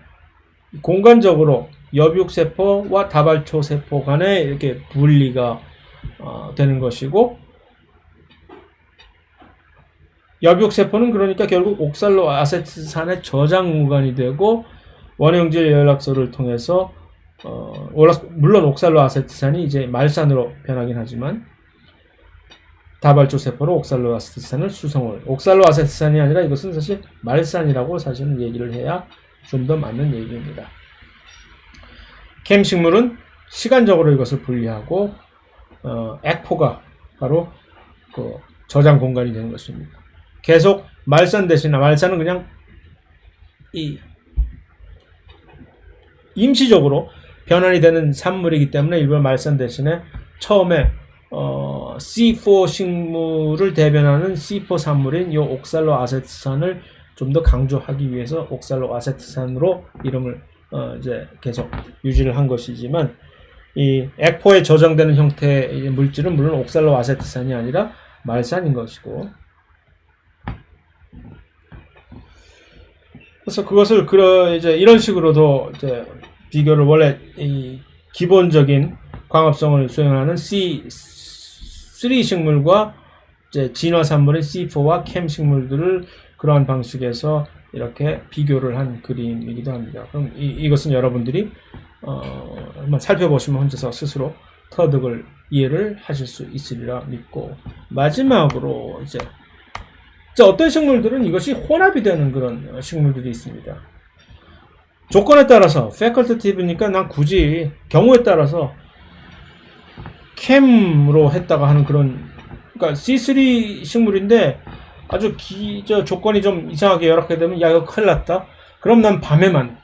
공간적으로 여육세포와 다발초세포 간에 이렇게 분리가 되는 것이고, 여육세포는 그러니까 결국 옥살로 아세트산의 저장 공간이 되고 원형질 연락소를 통해서 물론 옥살로 아세트산이 이제 말산으로 변하긴 하지만 다발초 세포로 옥살로 아세트산을 수성을, 옥살로 아세트산이 아니라 이것은 사실 말산이라고 사실은 얘기를 해야 좀 더 맞는 얘기입니다. 캠 식물은 시간적으로 이것을 분리하고 액포가 바로 그 저장 공간이 되는 것입니다. 계속 말산 대신에, 말산은 그냥 임시적으로 변환이 되는 산물이기 때문에 일반 말산 대신에 처음에 C4 식물을 대변하는 C4 산물인 이 옥살로 아세트산을 좀 더 강조하기 위해서 옥살로 아세트산으로 이름을 이제 계속 유지를 한 것이지만, 이 액포에 저장되는 형태의 물질은 물론 옥살로 아세트산이 아니라 말산인 것이고, 그래서 그것을 이제 이런 식으로도 이제 비교를, 원래 이 기본적인 광합성을 수행하는 C3 식물과 이제 진화 산물인 C4와 캠 식물들을 그러한 방식에서 이렇게 비교를 한 그림이기도 합니다. 그럼 이것은 여러분들이 한번 살펴보시면 혼자서 스스로 터득을 이해를 하실 수 있으리라 믿고, 마지막으로 이제 어떤 식물들은 이것이 혼합이 되는 그런 식물들이 있습니다. 조건에 따라서 facultative니까 난 굳이 경우에 따라서 캠으로 했다가 하는 그런, 그러니까 C3 식물인데 아주 조건이 좀 이상하게 열악하게 되면 야 이거 큰일 났다, 그럼 난 밤에만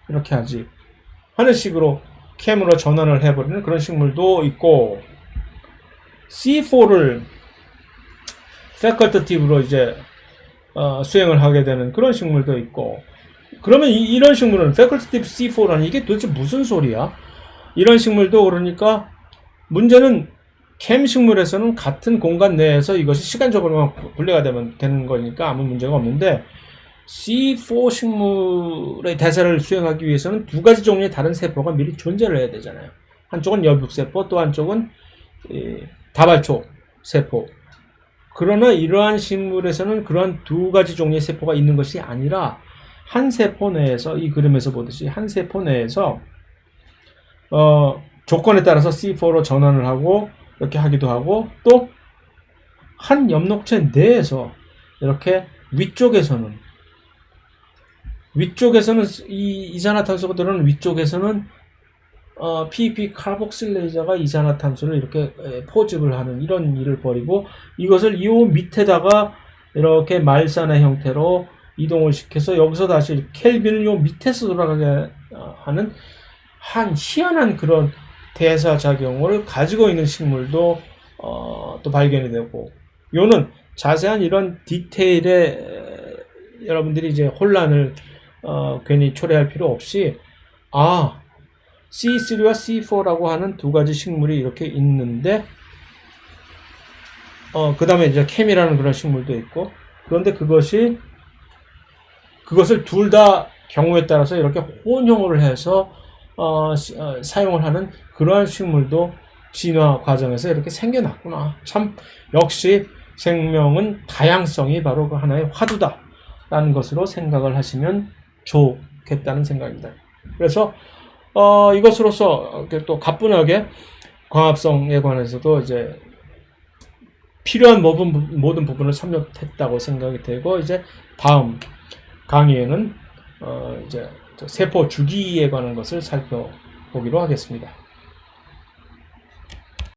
이렇게 하지 하는 식으로 캠으로 전환을 해버리는 그런 식물도 있고, C4를 facultative로 이제 수행을 하게 되는 그런 식물도 있고, 그러면 이런 식물은 facultative C4라니 이게 도대체 무슨 소리야? 이런 식물도 그러니까 문제는 캠 식물에서는 같은 공간 내에서 이것이 시간적으로만 분리가 되는 거니까 아무 문제가 없는데, C4 식물의 대사를 수행하기 위해서는 두 가지 종류의 다른 세포가 미리 존재를 해야 되잖아요. 한쪽은 여육세포, 또 한쪽은 다발초 세포. 그러나 이러한 식물에서는 그러한 두 가지 종류의 세포가 있는 것이 아니라 한 세포 내에서, 이 그림에서 보듯이 한 세포 내에서 조건에 따라서 C4로 전환을 하고 이렇게 하기도 하고, 또 한 엽록체 내에서 이렇게 위쪽에서는 이 이산화탄소가 들어오는 위쪽에서는 PEP 카르복실레이자가 이산화탄소를 이렇게 포집을 하는 이런 일을 벌이고, 이것을 이 밑에다가 이렇게 말산의 형태로 이동을 시켜서 여기서 다시 켈빈을 요 밑에서 돌아가게 하는 한 희한한 그런 대사작용을 가지고 있는 식물도 또 발견이 되고, 요는 자세한 이런 디테일에 여러분들이 이제 혼란을 괜히 초래할 필요 없이, C3와 C4라고 하는 두 가지 식물이 이렇게 있는데, 그 다음에 이제 캠이라는 그런 식물도 있고, 그런데 그것을 둘 다 경우에 따라서 이렇게 혼용을 해서 사용을 하는 그러한 식물도 진화 과정에서 이렇게 생겨났구나. 참 역시 생명은 다양성이 바로 그 하나의 화두다라는 것으로 생각을 하시면 좋겠다는 생각입니다. 그래서 이것으로서 또 가뿐하게 광합성에 관해서도 이제 필요한 모든 부분을 섭렵했다고 생각이 되고, 이제 다음 강의에는 이제 세포 주기에 관한 것을 살펴보기로 하겠습니다.